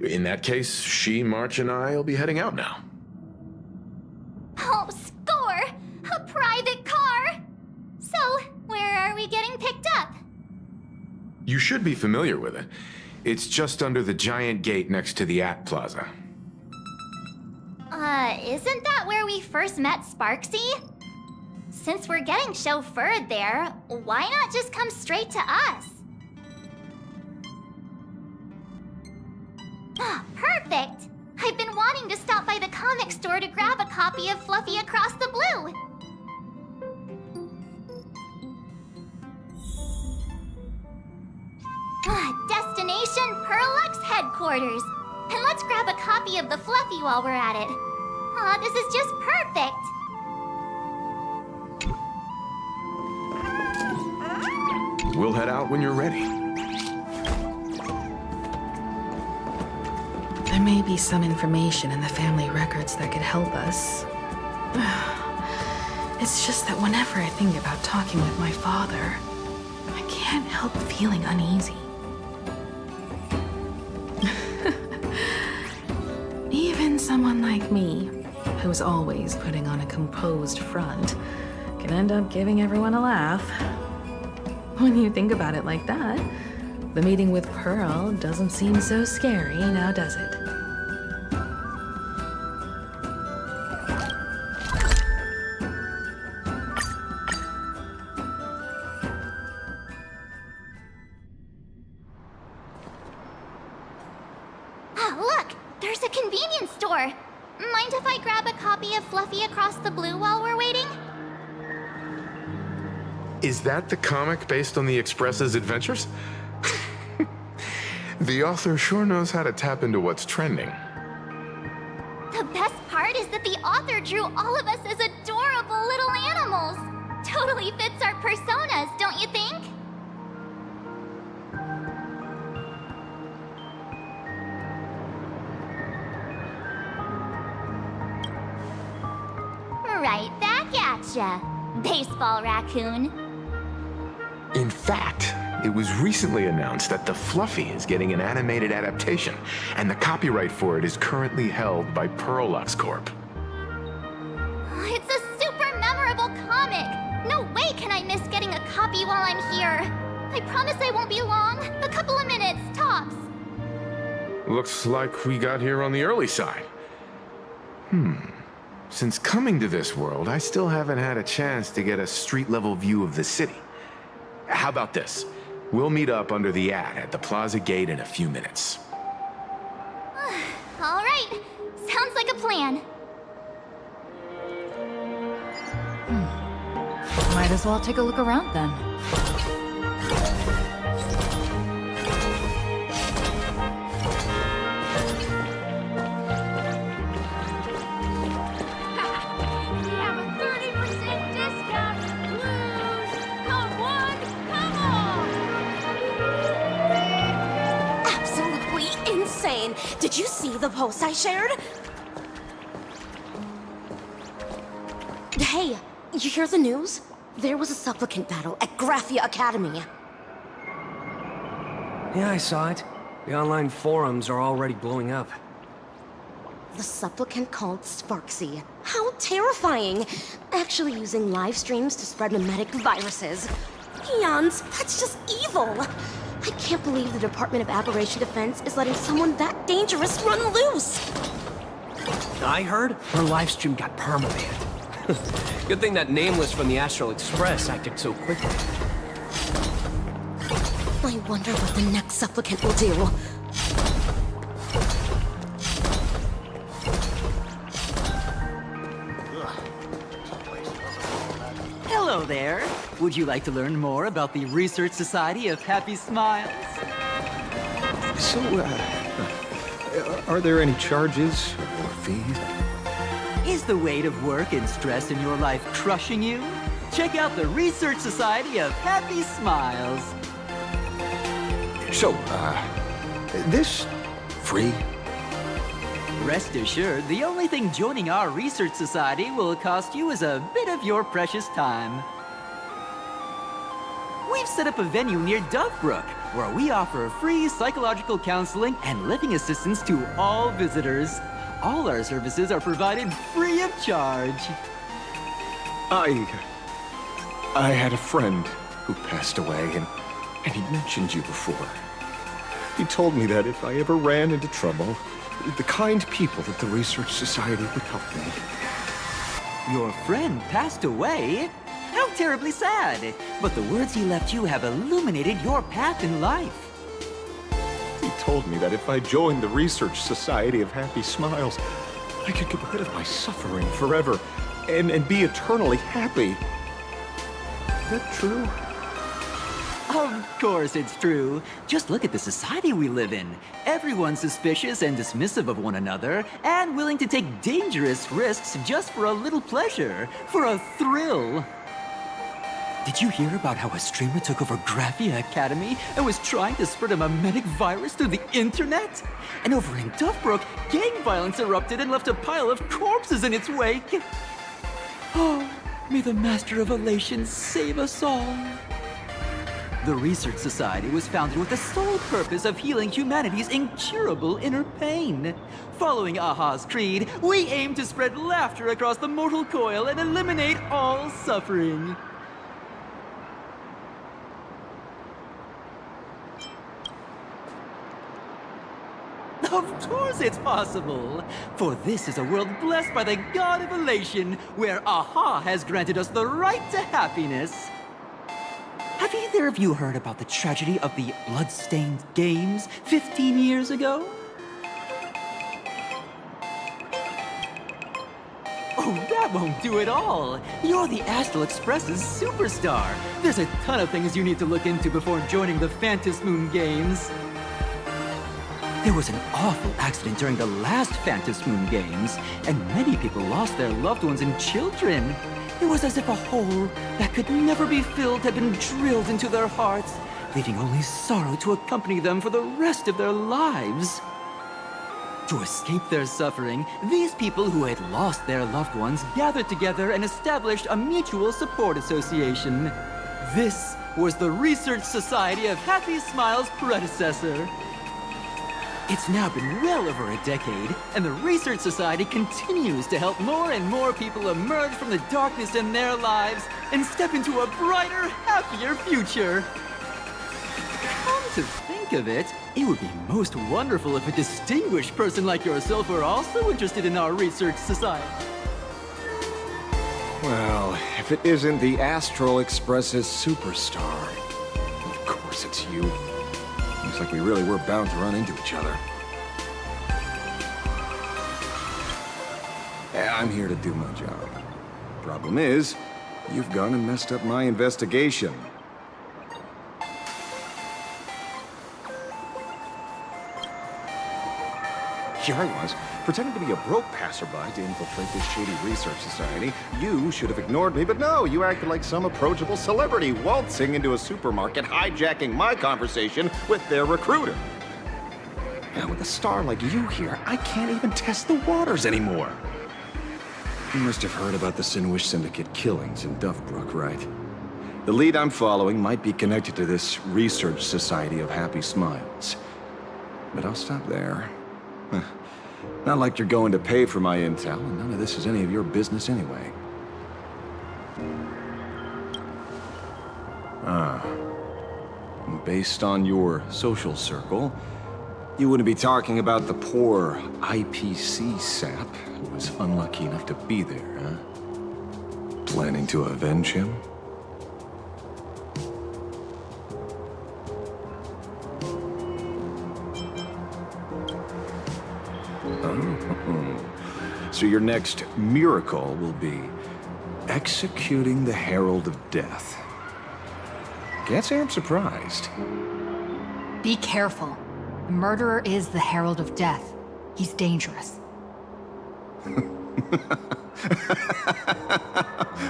In that case, she, March, and I will be heading out now. Oh, score! A private car! So, where are we getting picked up? You should be familiar with it. It's just under the giant gate next to the AT Plaza. Isn't that where we first met Sparksy? Since we're getting chauffeured there, why not just come straight to us? Perfect! I've been wanting to stop by the comic store to grab a copy of Fluffy Across the Blue. Destination Perlux headquarters. And let's grab a copy of the Fluffy while we're at it. Aw, this is just perfect. We'll head out when you're ready. There may be some information in the family records that could help us. It's just that whenever I think about talking with my father, I can't help feeling uneasy. Even someone like me, who's always putting on a composed front, can end up giving everyone a laugh. When you think about it like that, the meeting with Pearl doesn't seem so scary, now does it? Look! There's a convenience store! Mind if I grab a copy of Fluffy Across the Blue while we're waiting? Is that the comic based on the Express's adventures? The author sure knows how to tap into what's trending. The best part is that the author drew all of us as adorable little animals. Totally fits our personas, don't you think? Right back at ya, baseball raccoon. In fact, it was recently announced that the Fluffy is getting an animated adaptation, and the copyright for it is currently held by Perlux Corp. It's a super memorable comic. No way can I miss getting a copy while I'm here. I promise I won't be long. A couple of minutes, tops. Looks like we got here on the early side. Since coming to this world, I still haven't had a chance to get a street-level view of the city. How about this? We'll meet up under the at the plaza gate in a few minutes. All right. Sounds like a plan. Might as well take a look around then. insane. Did you see the post I shared? Hey, you hear the news? There was a supplicant battle at Graphia Academy. Yeah, I saw it. The online forums are already blowing up. The supplicant called Sparksy. How terrifying! Actually using live streams to spread mimetic viruses. Eons, that's just evil! I can't believe the Department of Aberration Defense is letting someone that dangerous run loose! I heard her livestream got permabanned. Good thing that Nameless from the Astral Express acted so quickly. I wonder what the next supplicant will do. Hello there. Would you like to learn more about the Research Society of Happy Smiles? So, are there any charges or fees? Is the weight of work and stress in your life crushing you? Check out the Research Society of Happy Smiles. So, this free? Rest assured, the only thing joining our Research Society will cost you is a bit of your precious time. We've set up a venue near Dovebrook, where we offer free psychological counseling and living assistance to all visitors. All our services are provided free of charge. I had a friend who passed away, and he mentioned you before. He told me that if I ever ran into trouble, the kind people at the Research Society would help me. Your friend passed away? How terribly sad. But the words he left you have illuminated your path in life. He told me that if I joined the Research Society of Happy Smiles, I could get rid of my suffering forever and be eternally happy. Is that true? Of course it's true. Just look at the society we live in. Everyone's suspicious and dismissive of one another, and willing to take dangerous risks just for a little pleasure, for a thrill. Did you hear about how a streamer took over Graphia Academy and was trying to spread a mimetic virus through the internet? And over in Dovebrook, gang violence erupted and left a pile of corpses in its wake. Oh, may the Master of Elation save us all. The Research Society was founded with the sole purpose of healing humanity's incurable inner pain. Following Aha's creed, we aim to spread laughter across the mortal coil and eliminate all suffering. Of course it's possible! For this is a world blessed by the God of Elation, where Aha has granted us the right to happiness. Have either of you heard about the tragedy of the Bloodstained Games 15 years ago? Oh, that won't do it all! You're the Astral Express's superstar! There's a ton of things you need to look into before joining the Phantasmoon Games. There was an awful accident during the last Phantasmoon Games, and many people lost their loved ones and children. It was as if a hole that could never be filled had been drilled into their hearts, leaving only sorrow to accompany them for the rest of their lives. To escape their suffering, these people who had lost their loved ones gathered together and established a mutual support association. This was the Research Society of Happy Smiles' predecessor. It's now been well over a decade, and the Research Society continues to help more and more people emerge from the darkness in their lives and step into a brighter, happier future. Come to think of it, it would be most wonderful if a distinguished person like yourself were also interested in our Research Society. Well, if it isn't the Astral Express's superstar, of course it's you. Looks like we really were bound to run into each other. I'm here to do my job. Problem is, you've gone and messed up my investigation. Here I was, pretending to be a broke passerby to infiltrate this shady research society. You should have ignored me, but no, you acted like some approachable celebrity waltzing into a supermarket, hijacking my conversation with their recruiter. Now, with a star like you here, I can't even test the waters anymore. You must have heard about the Sinwish Syndicate killings in Duffbrook, right? The lead I'm following might be connected to this research society of happy smiles. But I'll stop there. Not like you're going to pay for my intel, and none of this is any of your business anyway. Based on your social circle, you wouldn't be talking about the poor IPC sap who was unlucky enough to be there, huh? Planning to avenge him? Oh. So your next miracle will be executing the Herald of Death. Can't say I'm surprised. Be careful. The murderer is the Herald of Death. He's dangerous.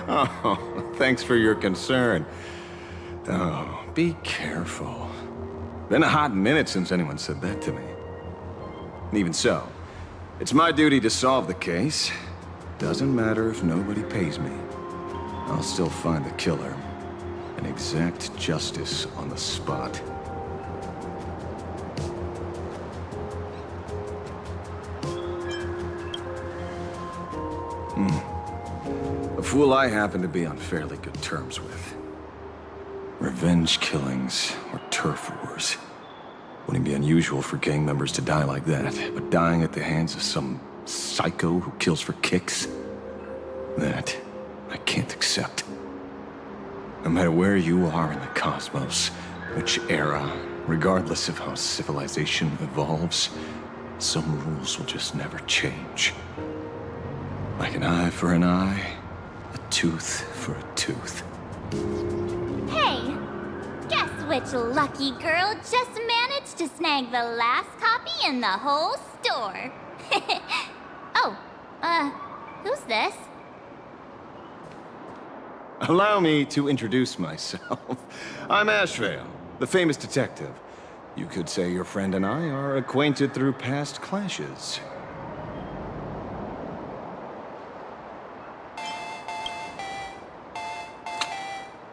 Oh, thanks for your concern. Oh, be careful. Been a hot minute since anyone said that to me. Even so, it's my duty to solve the case. Doesn't matter if nobody pays me. I'll still find the killer and exact justice on the spot. A fool I happen to be on fairly good terms with. Revenge killings or turf wars. Wouldn't be unusual for gang members to die like that, but dying at the hands of some psycho who kills for kicks? That I can't accept. No matter where you are in the cosmos, which era, regardless of how civilization evolves, some rules will just never change. Like an eye for an eye, a tooth for a tooth. Hey, guess which lucky girl just managed to snag the last copy in the whole store? Oh, who's this? Allow me to introduce myself. I'm AshValen, the famous detective. You could say your friend and I are acquainted through past clashes.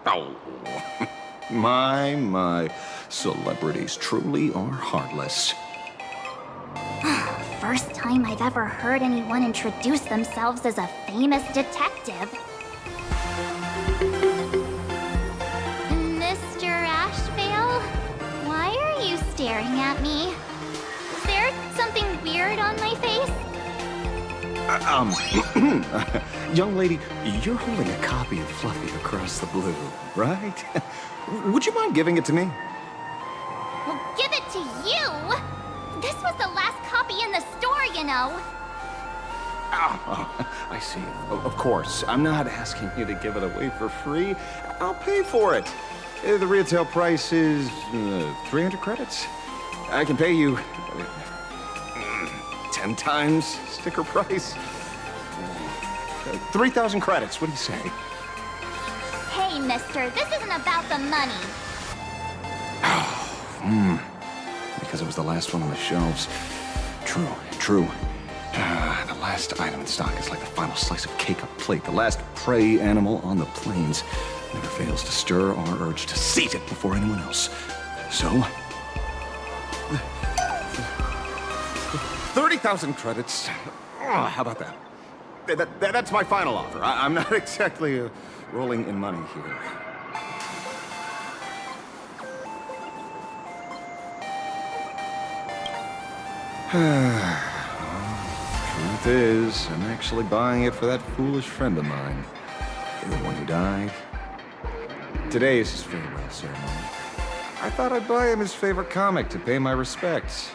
Oh, my. Celebrities truly are heartless. First time I've ever heard anyone introduce themselves as a famous detective. Mr. AshValen? Why are you staring at me? Is there something weird on my face? Young lady, you're holding a copy of Fluffy Across the Blue, right? Would you mind giving it to me? Well, give it to you! This was the last copy in the store, you know. Oh, I see. Of course. I'm not asking you to give it away for free. I'll pay for it. The retail price is 300 credits. I can pay you 10 times sticker price. 3,000 credits. What do you say? Hey, mister, this isn't about the money. Because it was the last one on the shelves. True. The last item in stock is like the final slice of cake on a plate. The last prey animal on the plains never fails to stir our urge to seize it before anyone else. So, 30,000 credits. How about that? That's my final offer. I'm not exactly rolling in money here. Truth is, I'm actually buying it for that foolish friend of mine. The one who died. Today is his farewell ceremony. I thought I'd buy him his favorite comic to pay my respects.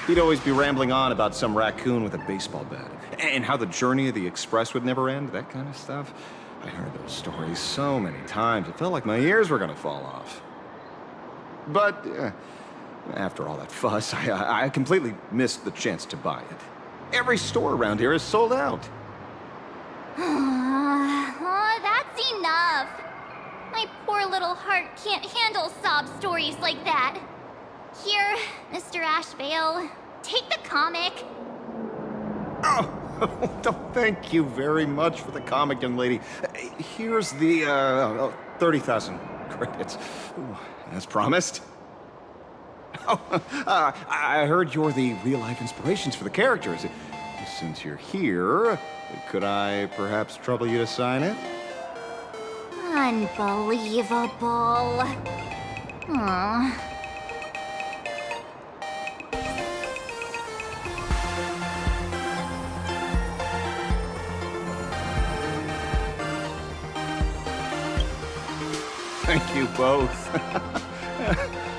He'd always be rambling on about some raccoon with a baseball bat. And how the journey of the Express would never end, that kind of stuff. I heard those stories so many times, it felt like my ears were gonna fall off. But, after all that fuss, I completely missed the chance to buy it. Every store around here is sold out. Oh, that's enough. My poor poor little heart can't handle sob stories like that. Here, Mr. AshValen, take the comic. Oh, thank you very much for the comic, young lady. Here's the 30,000 credits. Ooh, as promised. Oh, I heard you're the real-life inspirations for the characters. Since you're here, could I perhaps trouble you to sign it? Unbelievable. Aww. Thank you both.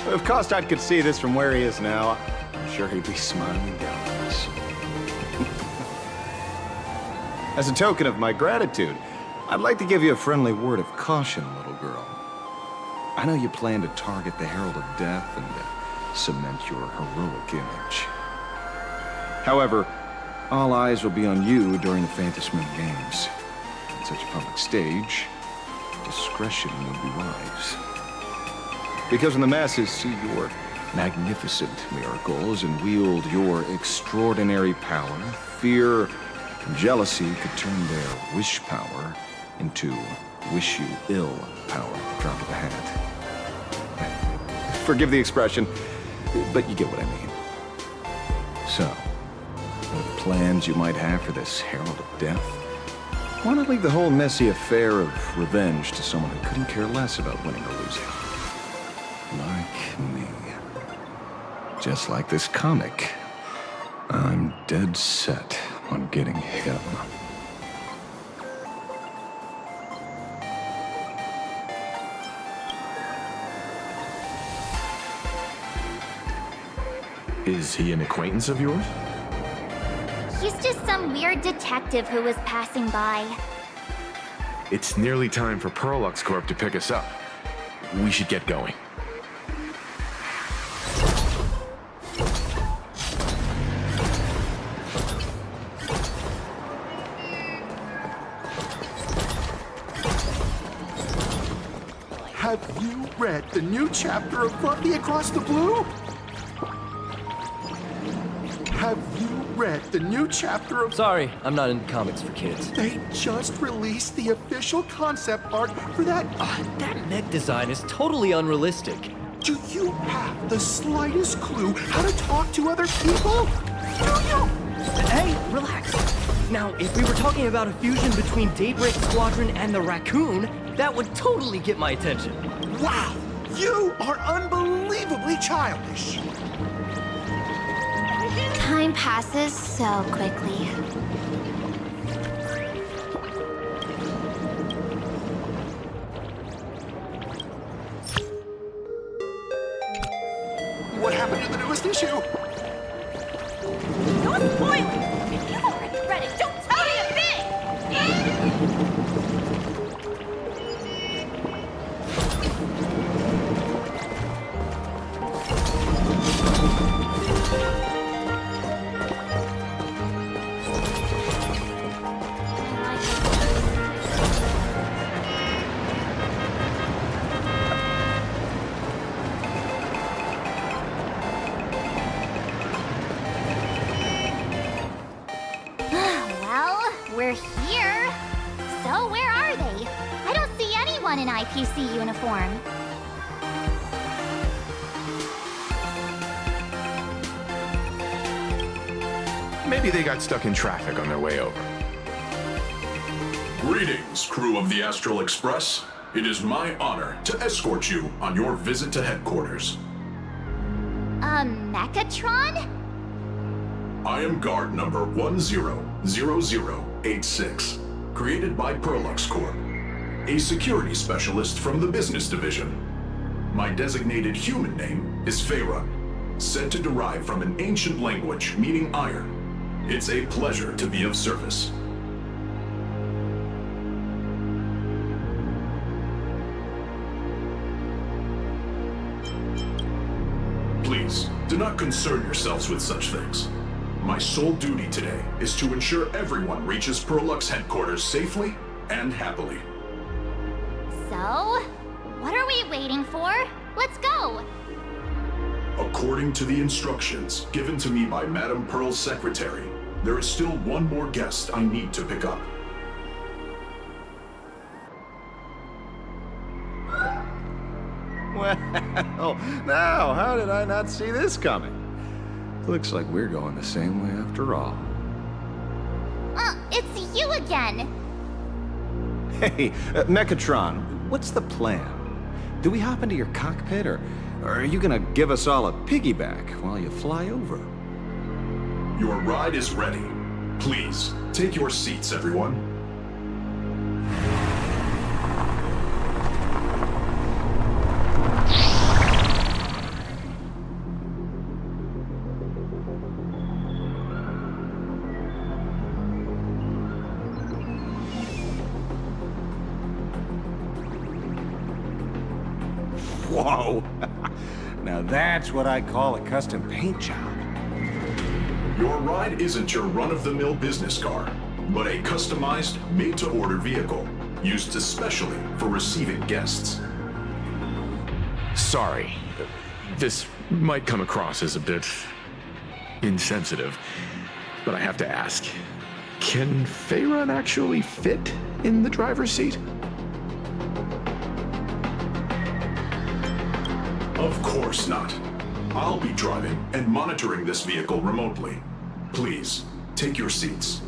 If Kostad could see this from where he is now, I'm sure he'd be smiling down at us. As a token of my gratitude, I'd like to give you a friendly word of caution, little girl. I know you plan to target the Herald of Death and cement your heroic image. However, all eyes will be on you during the Phantasmoon Games. On such a public stage, discretion would be wise. Because when the masses see your magnificent miracles and wield your extraordinary power, fear and jealousy could turn their wish power into wish you ill power. Drop of a hat. Forgive the expression, but you get what I mean. So, what plans you might have for this Herald of Death? Why not leave the whole messy affair of revenge to someone who couldn't care less about winning or losing? Like me. Just like this comic. I'm dead set on getting him. Is he an acquaintance of yours? He's just some weird detective who was passing by. It's nearly time for Perlux Corp to pick us up. We should get going. Have you read the new chapter of Fluffy Across the Blue? Have you read the new chapter of... Sorry, I'm not into comics for kids. They just released the official concept art for that... That mech design is totally unrealistic. Do you have the slightest clue how to talk to other people? Do you? Hey, relax. Now, if we were talking about a fusion between Daybreak Squadron and the Raccoon, that would totally get my attention. Wow! You are unbelievably childish! Time passes so quickly. What happened to the newest issue? Don't spoil it! If you've already read it, don't tell me a thing! We're here. So where are they? I don't see anyone in IPC uniform. Maybe they got stuck in traffic on their way over. Greetings, crew of the Astral Express. It is my honor to escort you on your visit to headquarters. Mechatron? I am guard number 100086, created by Perlux Corp, a security specialist from the business division. My designated human name is Feyre, said to derive from an ancient language meaning iron. It's a pleasure to be of service. Please, do not concern yourselves with such things. My sole duty today is to ensure everyone reaches Perlux headquarters safely and happily. So, What are we waiting for? Let's go! According to the instructions given to me by Madame Pearl's secretary, there is still one more guest I need to pick up. Well, now, how did I not see this coming? Looks like we're going the same way after all. It's you again! Hey, Mechatron, what's the plan? Do we hop into your cockpit, or are you gonna give us all a piggyback while you fly over? Your ride is ready. Please, take your seats, everyone. Whoa! Now that's what I call a custom paint job. Your ride isn't your run-of-the-mill business car, but a customized, made-to-order vehicle, used especially for receiving guests. Sorry. This might come across as a bit insensitive, but I have to ask. Can Faerun actually fit in the driver's seat? Of course not. I'll be driving and monitoring this vehicle remotely. Please, take your seats.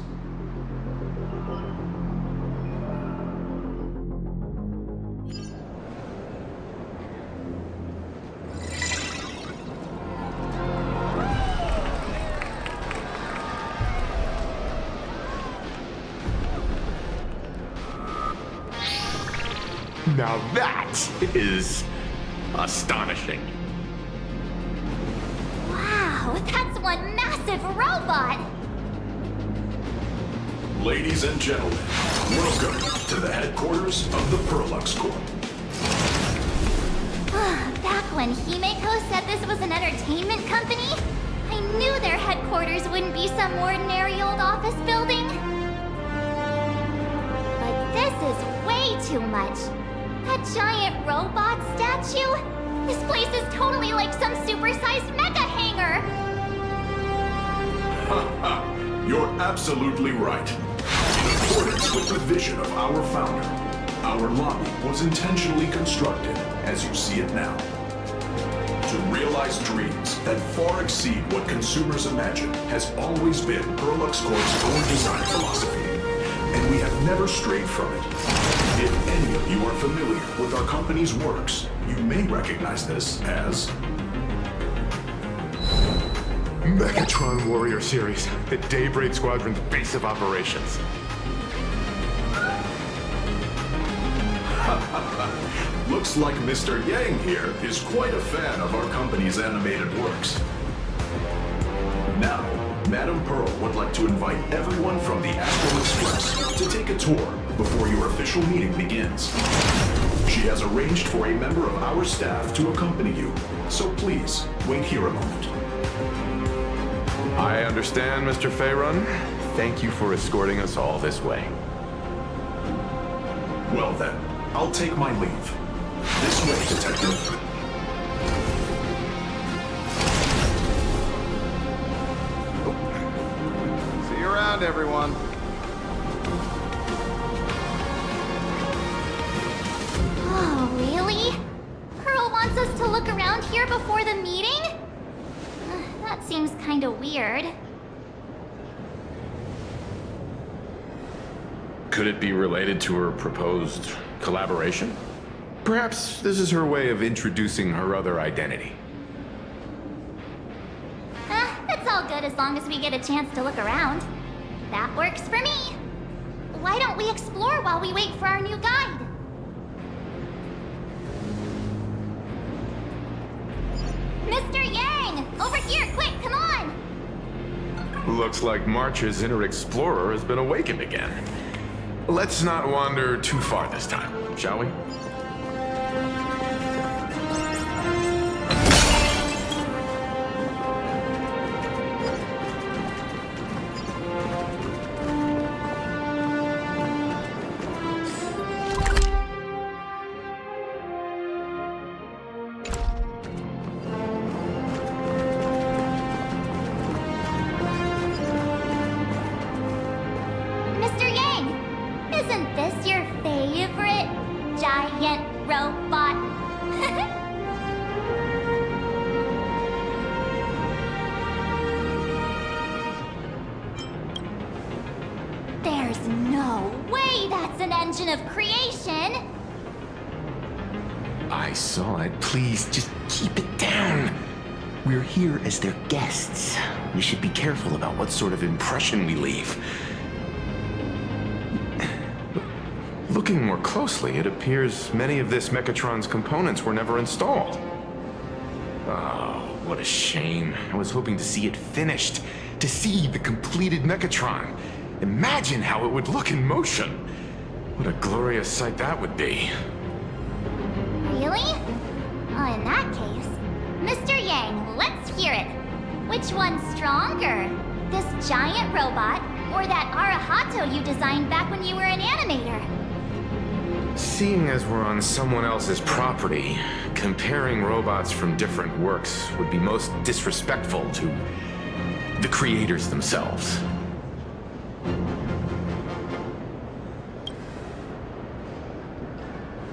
Now that is astonishing. Wow, that's one massive robot! Ladies and gentlemen, welcome to the headquarters of the Perlux Corp. Back when Himeko said this was an entertainment company, I knew their headquarters wouldn't be some ordinary old office building. But this is way too much. That giant robot statue? This place is totally like some supersized mecha hangar! You're absolutely right. In accordance with the vision of our founder, our lobby was intentionally constructed as you see it now. To realize dreams that far exceed what consumers imagine has always been Perlux Corp's core design philosophy, and we have never strayed from it. If any of you are familiar with our company's works, you may recognize this as Mechatron Warrior Series, the Daybreak Squadron's base of operations. Looks like Mr. Yang here is quite a fan of our company's animated works. Now, Madame Pearl would like to invite everyone from the Astral Express to take a tour before your official meeting begins. She has arranged for a member of our staff to accompany you, so please, wait here a moment. I understand, Mr. Faerun. Thank you for escorting us all this way. Well then, I'll take my leave. This way, Detective. See you around, everyone. Oh, really? Pearl wants us to look around here before the meeting? That seems kinda weird. Could it be related to her proposed collaboration? Perhaps this is her way of introducing her other identity. It's all good as long as we get a chance to look around. That works for me. Why don't we explore while we wait for our new guide? Mr. Yang! Over here, quick, come on! Looks like March's inner explorer has been awakened again. Let's not wander too far this time, shall we? No way that's an engine of creation! I saw it. Please, just keep it down. We're here as their guests. We should be careful about what sort of impression we leave. Looking more closely, it appears many of this Mechatron's components were never installed. Oh, what a shame. I was hoping to see it finished, to see the completed Mechatron. Imagine how it would look in motion. What a glorious sight that would be. Really? Well, in that case, Mr. Yang, let's hear it. Which one's stronger? This giant robot, or that Arahato you designed back when you were an animator? Seeing as we're on someone else's property, comparing robots from different works would be most disrespectful to the creators themselves.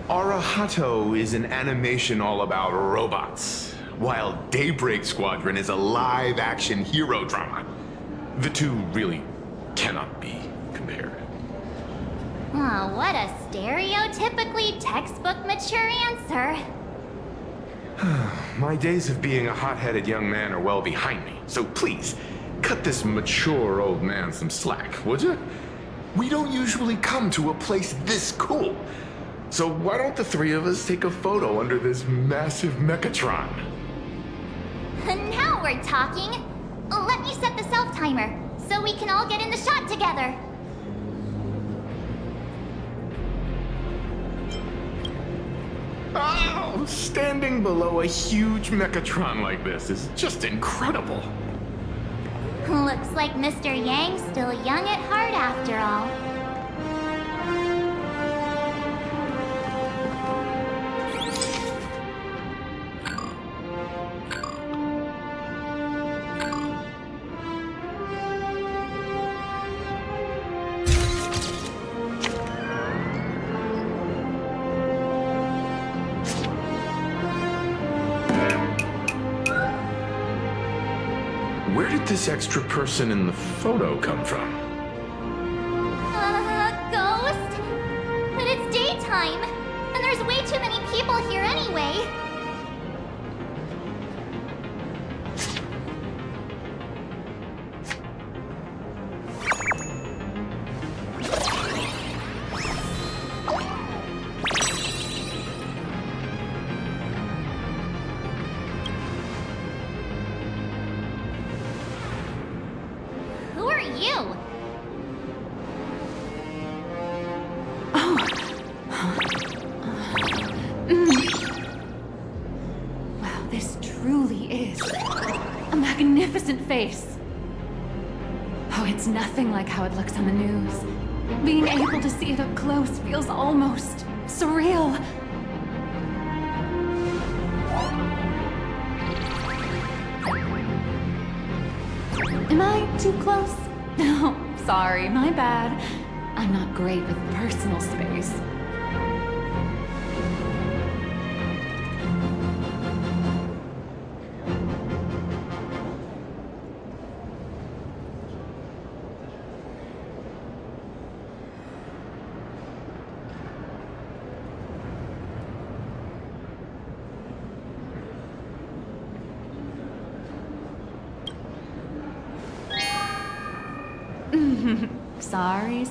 Arahato is an animation all about robots, while Daybreak Squadron is a live-action hero drama. The two really cannot be compared. Oh, what a stereotypically textbook mature answer. My days of being a hot-headed young man are well behind me, so please, cut this mature old man some slack, would you? We don't usually come to a place this cool. So why don't the three of us take a photo under this massive Mechatron? Now we're talking. Let me set the self-timer, so we can all get in the shot together. Oh, standing below a huge Mechatron like this is just incredible. Looks like Mr. Yang's still young at heart after all. Where did this extra person in the photo come from? Ghost? But it's daytime, and there's way too many people here anyway. Who are you? Wow, this truly is a magnificent face. Oh, it's nothing like how it looks on the news. Being able to see it up close feels almost surreal. Am I too close? No, sorry, my bad. I'm not great with personal space.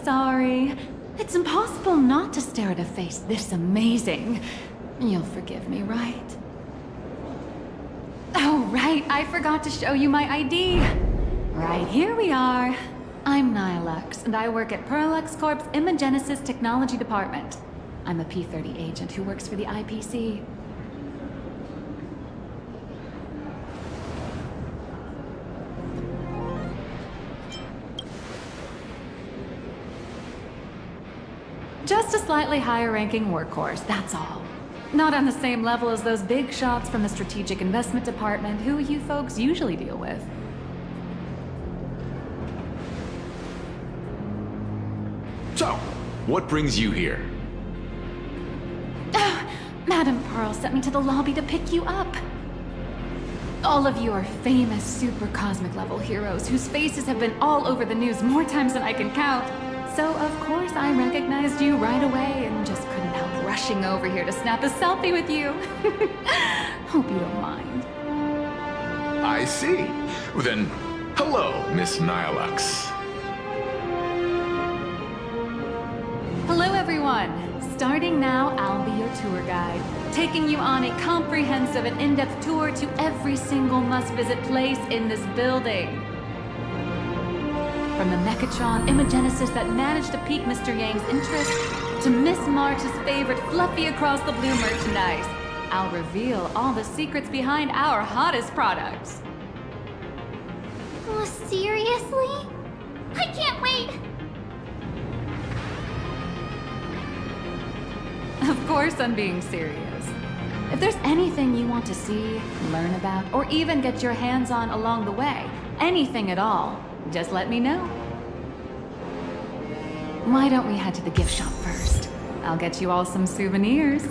Sorry. It's impossible not to stare at a face this amazing. You'll forgive me, right? Oh, right, I forgot to show you my ID. Right, here we are. I'm Nihilux, and I work at Perlux Corp's Imagenesis Technology Department. I'm a P-30 agent who works for the IPC. Just a slightly higher-ranking workhorse, that's all. Not on the same level as those big shots from the Strategic Investment Department who you folks usually deal with. So, what brings you here? Madam Pearl sent me to the lobby to pick you up. All of you are famous super cosmic level heroes whose faces have been all over the news more times than I can count. So of course I recognized you right away and just couldn't help rushing over here to snap a selfie with you. Hope you don't mind. I see. Then, hello, Miss Nihilux. Hello everyone! Starting now, I'll be your tour guide, taking you on a comprehensive and in-depth tour to every single must-visit place in this building. From the Mechatron Imogenesis that managed to pique Mr. Yang's interest, to Miss March's favorite fluffy across the blue merchandise, I'll reveal all the secrets behind our hottest products. Oh, seriously? I can't wait! Of course I'm being serious. If there's anything you want to see, learn about, or even get your hands on along the way, anything at all, just let me know. Why don't we head to the gift shop first? I'll get you all some souvenirs.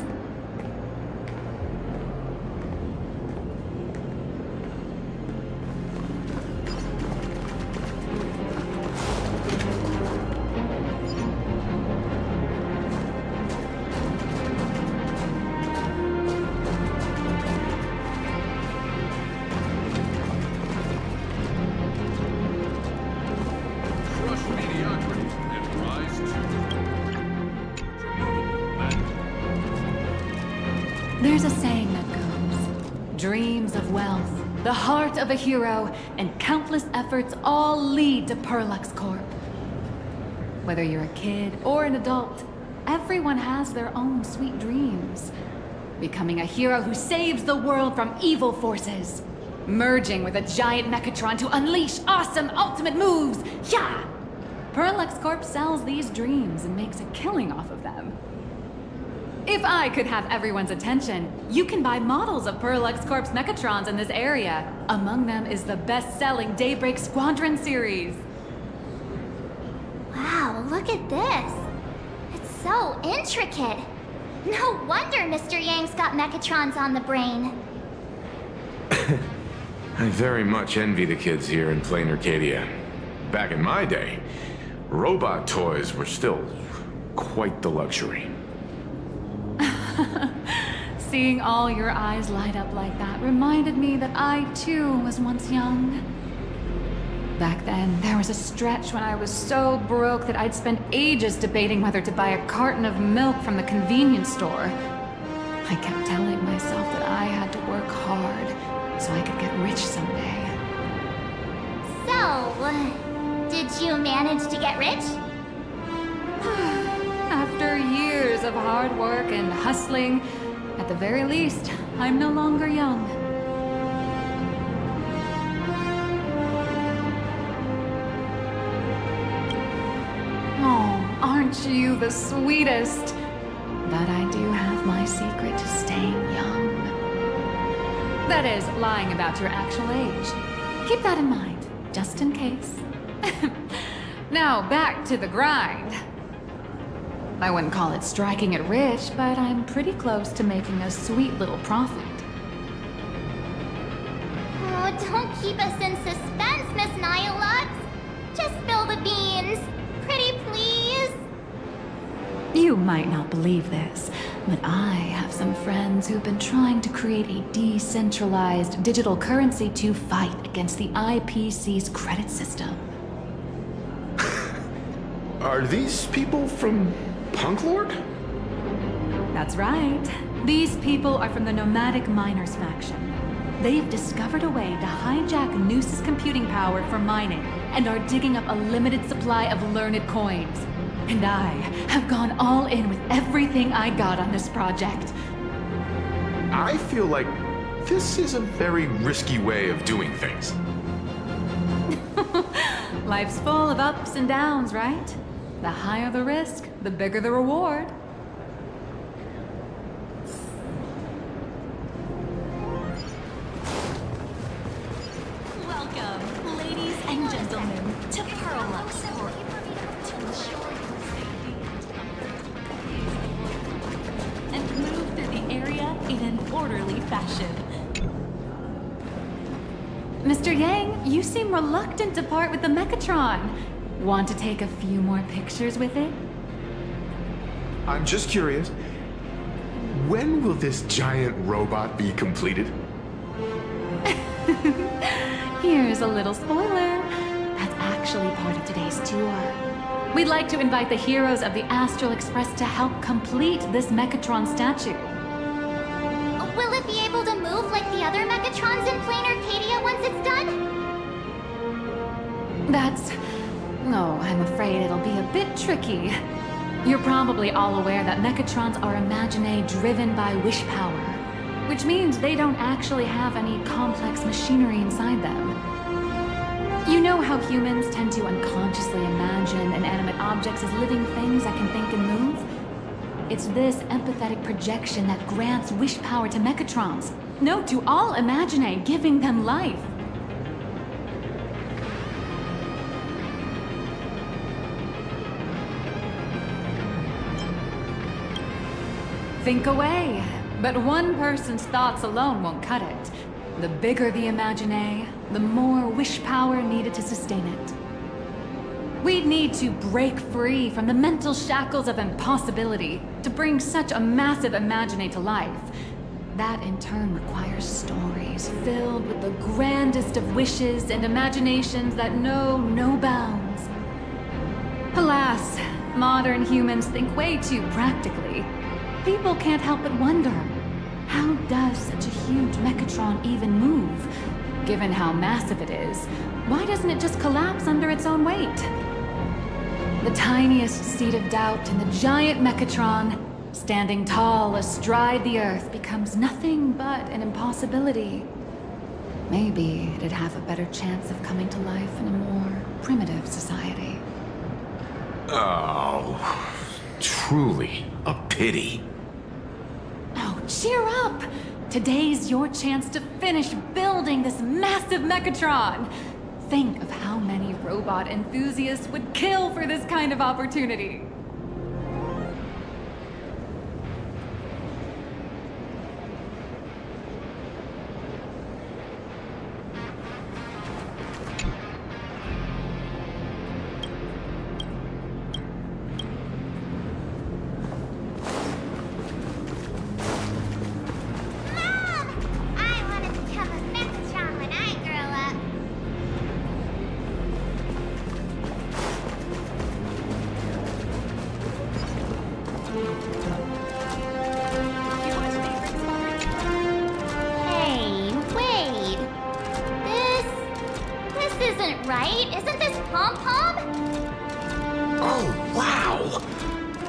There's a saying that goes, dreams of wealth, the heart of a hero, and countless efforts all lead to Perlux Corp. Whether you're a kid or an adult, everyone has their own sweet dreams. Becoming a hero who saves the world from evil forces. Merging with a giant Mechatron to unleash awesome ultimate moves, yeah! Perlux Corp sells these dreams and makes a killing off of them. If I could have everyone's attention, you can buy models of Perlux Corp's Mechatrons in this area. Among them is the best-selling Daybreak Squadron series. Wow, look at this. It's so intricate. No wonder Mr. Yang's got Mechatrons on the brain. I very much envy the kids here in Plain Arcadia. Back in my day, robot toys were still quite the luxury. Seeing all your eyes light up like that reminded me that I, too, was once young. Back then, there was a stretch when I was so broke that I'd spend ages debating whether to buy a carton of milk from the convenience store. I kept telling myself that I had to work hard so I could get rich someday. So, did you manage to get rich? After years of hard work and hustling, at the very least, I'm no longer young. Oh, aren't you the sweetest? But I do have my secret to staying young. That is, lying about your actual age. Keep that in mind, just in case. Now, back to the grind. I wouldn't call it striking it rich, but I'm pretty close to making a sweet little profit. Oh, don't keep us in suspense, Miss Nihilux. Just spill the beans. Pretty please. You might not believe this, but I have some friends who've been trying to create a decentralized digital currency to fight against the IPC's credit system. Are these people from Punk Lord? That's right. These people are from the Nomadic Miners faction. They've discovered a way to hijack Noose's computing power for mining and are digging up a limited supply of learned coins. And I have gone all in with everything I got on this project. I feel like this is a very risky way of doing things. Life's full of ups and downs, right? The higher the risk, the bigger the reward. Welcome, ladies and gentlemen, to Perlux Corp. To ensure your safety and move through the area in an orderly fashion. Mr. Yang, you seem reluctant to part with the Mechatron. Want to take a few more pictures with it? I'm just curious. When will this giant robot be completed? Here's a little spoiler. That's actually part of today's tour. We'd like to invite the heroes of the Astral Express to help complete this Mechatron statue. Will it be able to move like the other Mechatrons in Plain Arcadia once it's done? Oh, I'm afraid it'll be a bit tricky. You're probably all aware that Mechatrons are imaginae driven by wish power, which means they don't actually have any complex machinery inside them. You know how humans tend to unconsciously imagine inanimate objects as living things that can think and move? It's this empathetic projection that grants wish power to Mechatrons. No, to all imaginae, giving them life. Think away, but one person's thoughts alone won't cut it. The bigger the imaginae, the more wish power needed to sustain it. We'd need to break free from the mental shackles of impossibility to bring such a massive imaginae to life. That in turn requires stories filled with the grandest of wishes and imaginations that know no bounds. Alas, modern humans think way too practically. People can't help but wonder, how does such a huge Mechatron even move? Given how massive it is, why doesn't it just collapse under its own weight? The tiniest seed of doubt in the giant Mechatron, standing tall astride the Earth, becomes nothing but an impossibility. Maybe it'd have a better chance of coming to life in a more primitive society. Oh, truly a pity. Oh, cheer up! Today's your chance to finish building this massive Mechatron! Think of how many robot enthusiasts would kill for this kind of opportunity. Right? Isn't this Pom-Pom? Oh, wow!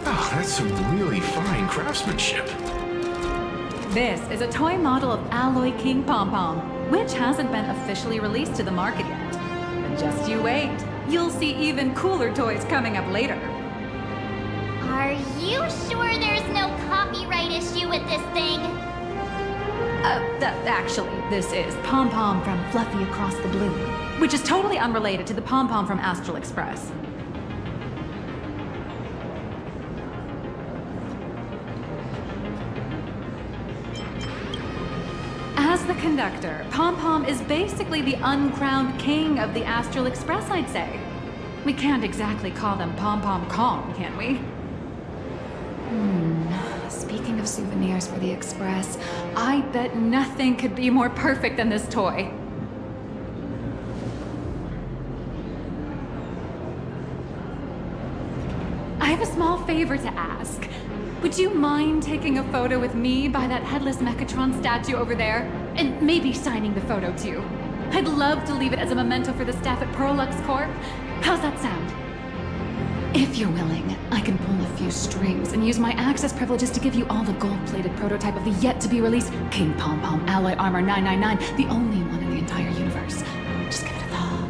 Oh, that's some really fine craftsmanship. This is a toy model of Alloy King Pom-Pom, which hasn't been officially released to the market yet. But just you wait. You'll see even cooler toys coming up later. Are you sure there's no copyright issue with this thing? Actually, this is Pom-Pom from Fluffy Across the Blue, which is totally unrelated to the Pom-Pom from Astral Express. As the conductor, Pom-Pom is basically the uncrowned king of the Astral Express, I'd say. We can't exactly call them Pom-Pom Kong, can we? Speaking of souvenirs for the Express, I bet nothing could be more perfect than this toy. I have a small favor to ask. Would you mind taking a photo with me by that headless Mechatron statue over there? And maybe signing the photo too. I'd love to leave it as a memento for the staff at Perlux Corp. How's that sound? If you're willing, I can pull a few strings and use my access privileges to give you all the gold-plated prototype of the yet-to-be-released King Pom-Pom Alloy Armor 999, the only one in the entire universe. Just give it a thought.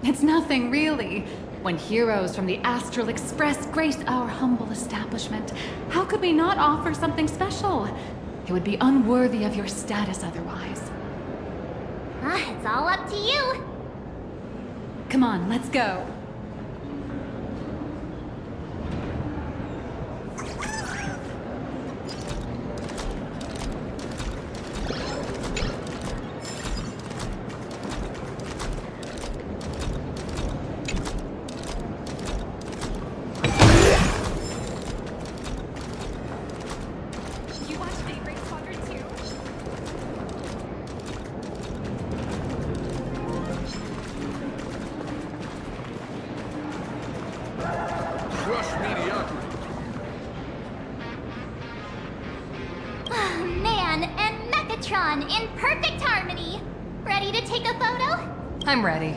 It's nothing, really. When heroes from the Astral Express grace our humble establishment, how could we not offer something special? It would be unworthy of your status otherwise. It's all up to you. Come on, let's go. Mechatron in perfect harmony. Ready to take a photo? I'm ready.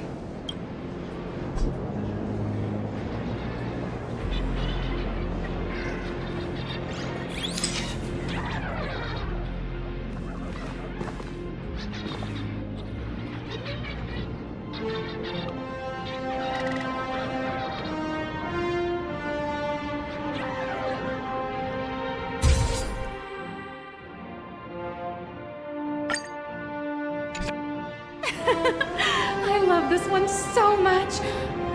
I love this one so much.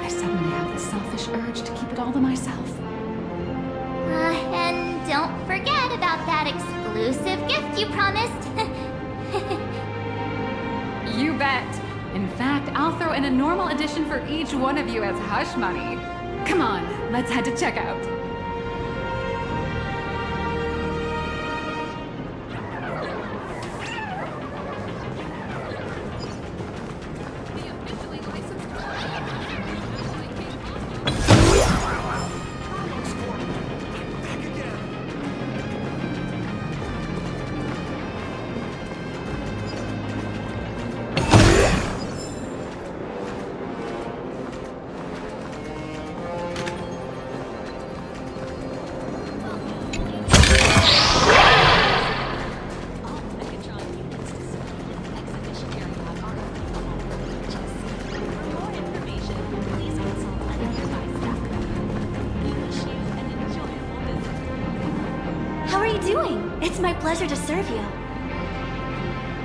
I suddenly have the selfish urge to keep it all to myself. And don't forget about that exclusive gift you promised. You bet. In fact, I'll throw in a normal edition for each one of you as hush money. Come on, let's head to checkout. It's my pleasure to serve you.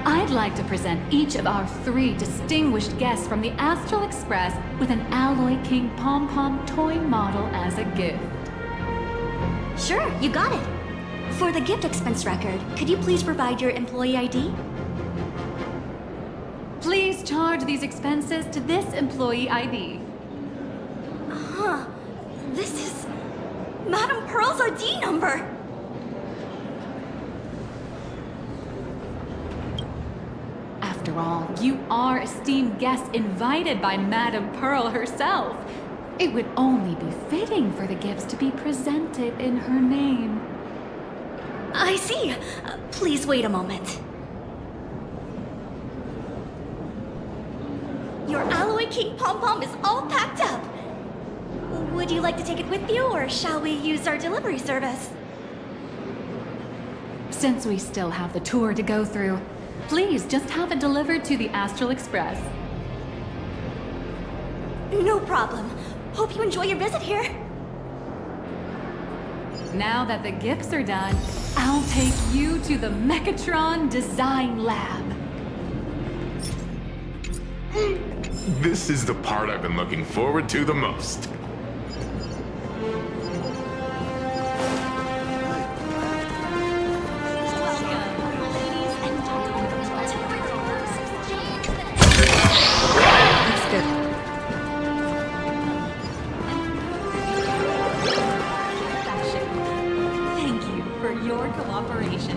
I'd like to present each of our 3 distinguished guests from the Astral Express with an Alloy King Pom-Pom toy model as a gift. Sure, you got it. For the gift expense record, could you please provide your employee ID? Please charge these expenses to this employee ID. Huh. This is Madame Pearl's ID number. After all, you are esteemed guests invited by Madame Pearl herself. It would only be fitting for the gifts to be presented in her name. I see. Please wait a moment. Your Alloy King Pom-Pom is all packed up. Would you like to take it with you, or shall we use our delivery service? Since we still have the tour to go through, please just have it delivered to the Astral Express. No problem. Hope you enjoy your visit here. Now that the gifts are done, I'll take you to the Mechatron Design Lab. This is the part I've been looking forward to the most. Cooperation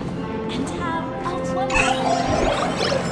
and have a wonderful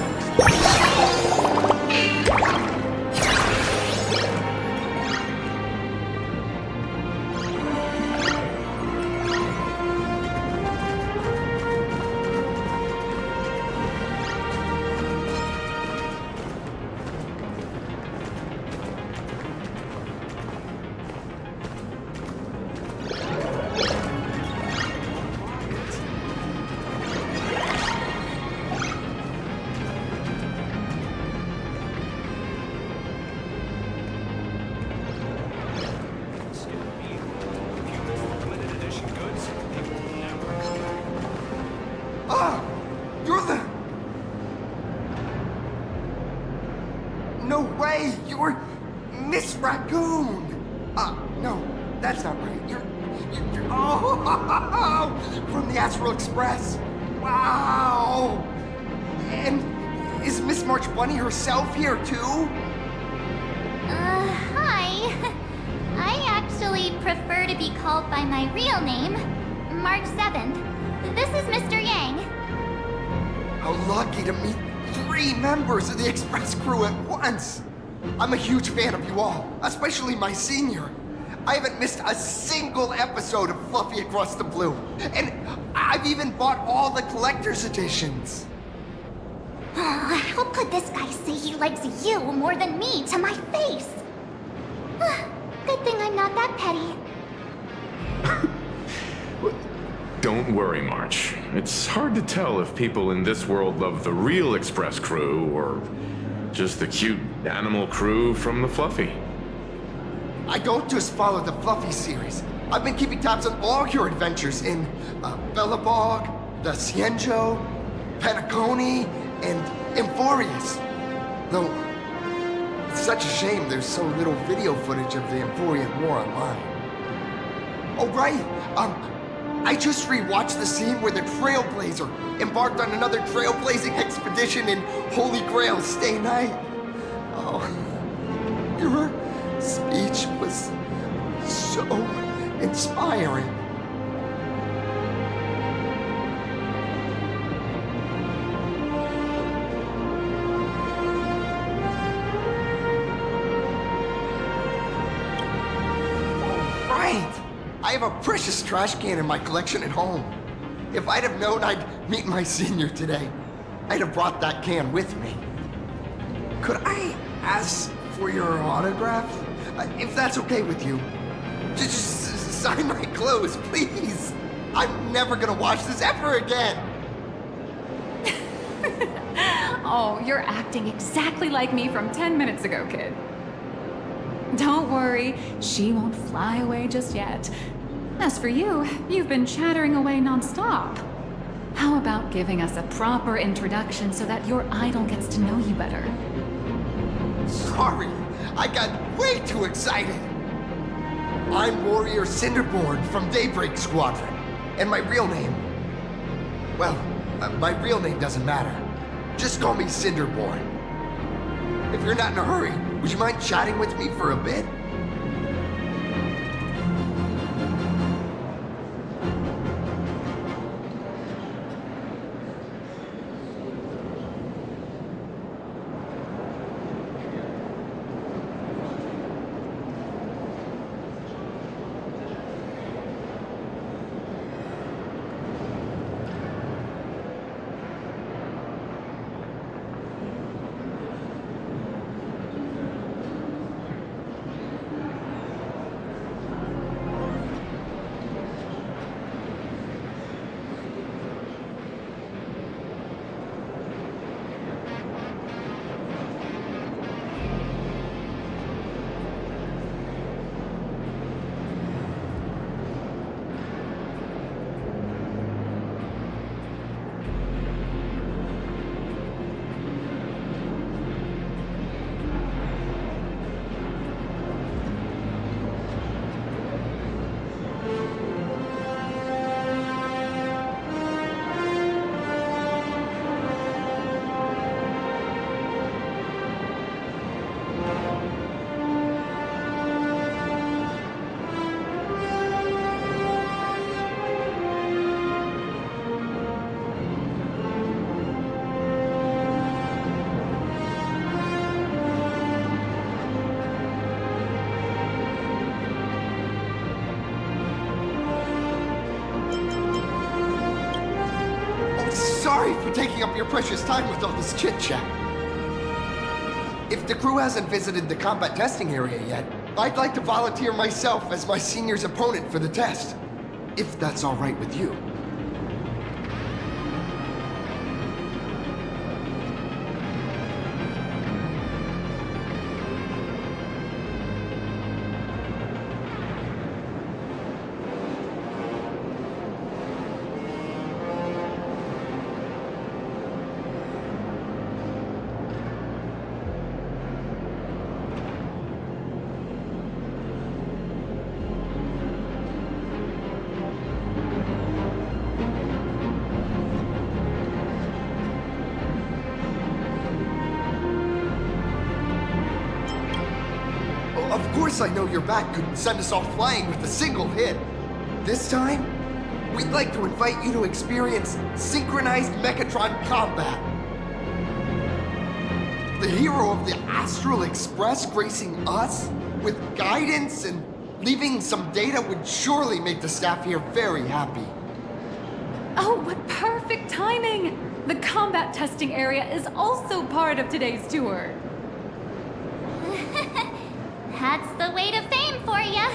No way! You're Miss Raccoon! No, that's not right. You're from the Astral Express! Wow! And is Miss March Bunny herself here too? Hi. I actually prefer to be called by my real name, March 7th. This is Mr. Yang. How lucky to meet 3 members of the Express crew at once! I'm a huge fan of you all, especially my senior. I haven't missed a single episode of Fluffy Across the Blue, and I've even bought all the collector's editions. How could this guy say he likes you more than me to my face? Good thing I'm not that petty. Don't worry, March. It's hard to tell if people in this world love the real Express crew or just the cute animal crew from the Fluffy. I don't just follow the Fluffy series. I've been keeping tabs on all your adventures in Bellabog, the Cienjo, Penacony, and Emporius. Though, it's such a shame there's so little video footage of the Emporian War online. Oh, right. I just rewatched the scene where the Trailblazer embarked on another trailblazing expedition in Holy Grail Stay Night. Oh, your speech was so inspiring. I have a precious trash can in my collection at home. If I'd have known I'd meet my senior today, I'd have brought that can with me. Could I ask for your autograph? If that's okay with you. Just sign my clothes, please. I'm never gonna watch this ever again. Oh, you're acting exactly like me from 10 minutes ago, kid. Don't worry, she won't fly away just yet. As for you, you've been chattering away non-stop. How about giving us a proper introduction so that your idol gets to know you better? Sorry, I got way too excited. I'm Warrior Cinderborn from Daybreak Squadron. And my real name... Well, my real name doesn't matter. Just call me Cinderborn. If you're not in a hurry, would you mind chatting with me for a bit? Sorry for taking up your precious time with all this chit-chat. If the crew hasn't visited the combat testing area yet, I'd like to volunteer myself as my senior's opponent for the test. If that's all right with you. Of course I know your back could send us all flying with a single hit. This time, we'd like to invite you to experience synchronized Mechatron combat. The hero of the Astral Express gracing us with guidance and leaving some data would surely make the staff here very happy. Oh, what perfect timing! The combat testing area is also part of today's tour. That's the way to fame for ya.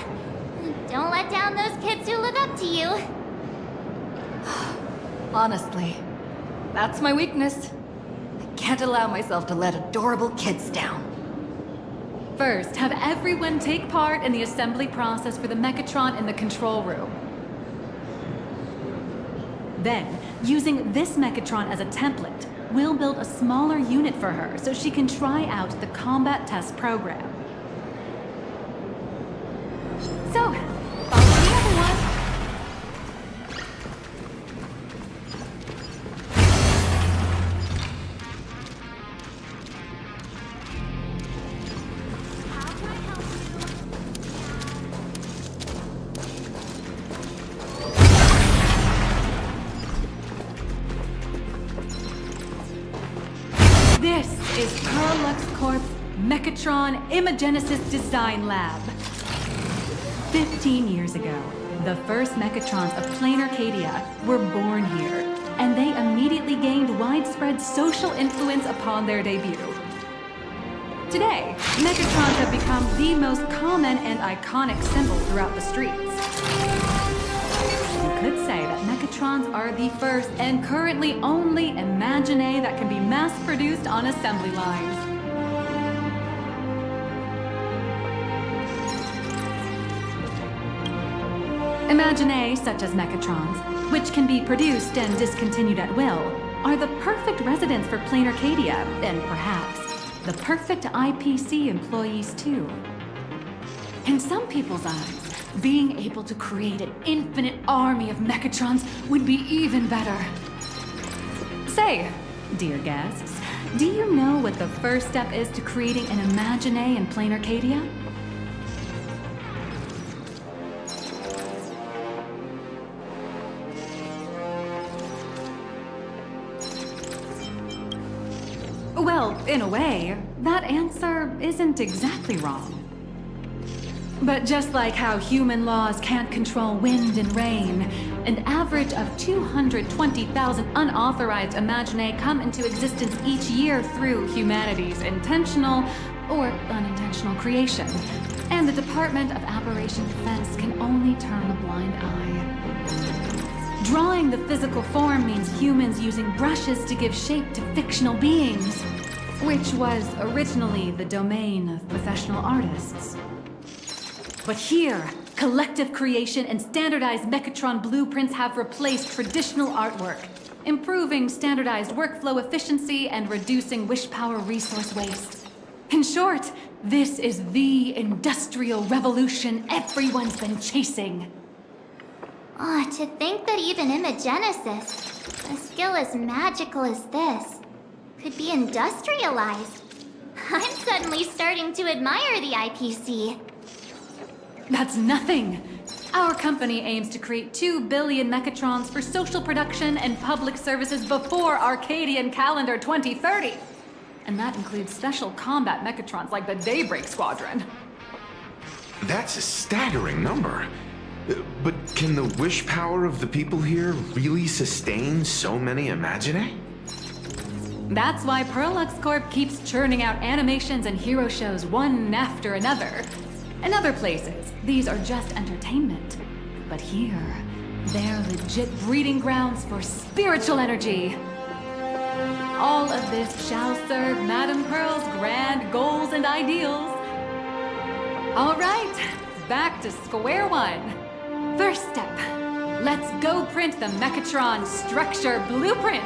Don't let down those kids who look up to you. Honestly, that's my weakness. I can't allow myself to let adorable kids down. First, have everyone take part in the assembly process for the Mechatron in the control room. Then, using this Mechatron as a template, we'll build a smaller unit for her so she can try out the combat test program. So, follow me, everyone. This is Perlux Corp's Mechatron Imagenesis Design Lab. 15 years ago, the first Mechatrons of Plain Arcadia were born here, and they immediately gained widespread social influence upon their debut. Today, Mechatrons have become the most common and iconic symbol throughout the streets. You could say that Mechatrons are the first and currently only Imagine that can be mass-produced on assembly lines. Imagine such as Mechatrons, which can be produced and discontinued at will, are the perfect residents for Plain Arcadia, and perhaps the perfect IPC employees too. In some people's eyes, being able to create an infinite army of Mechatrons would be even better. Say, dear guests, do you know what the first step is to creating an Imagine in Plain Arcadia? Well, in a way, that answer isn't exactly wrong. But just like how human laws can't control wind and rain, an average of 220,000 unauthorized Imagine come into existence each year through humanity's intentional or unintentional creation. And the Department of Aberration Defense can only turn a blind eye. Drawing the physical form means humans using brushes to give shape to fictional beings, which was originally the domain of professional artists. But here, collective creation and standardized Mechatron blueprints have replaced traditional artwork, improving standardized workflow efficiency and reducing wish power resource waste. In short, this is the industrial revolution everyone's been chasing. Oh, to think that even Imagenesis, a skill as magical as this, could be industrialized. I'm suddenly starting to admire the IPC. That's nothing. Our company aims to create 2 billion Mechatrons for social production and public services before Arcadian calendar 2030. And that includes special combat Mechatrons like the Daybreak Squadron. That's a staggering number. But can the wish power of the people here really sustain so many Imagine? That's why Perlux Corp keeps churning out animations and hero shows one after another. In other places, these are just entertainment. But here, they're legit breeding grounds for spiritual energy. All of this shall serve Madame Pearl's grand goals and ideals. All right, back to square one. First step, let's go print the Mechatron structure blueprint.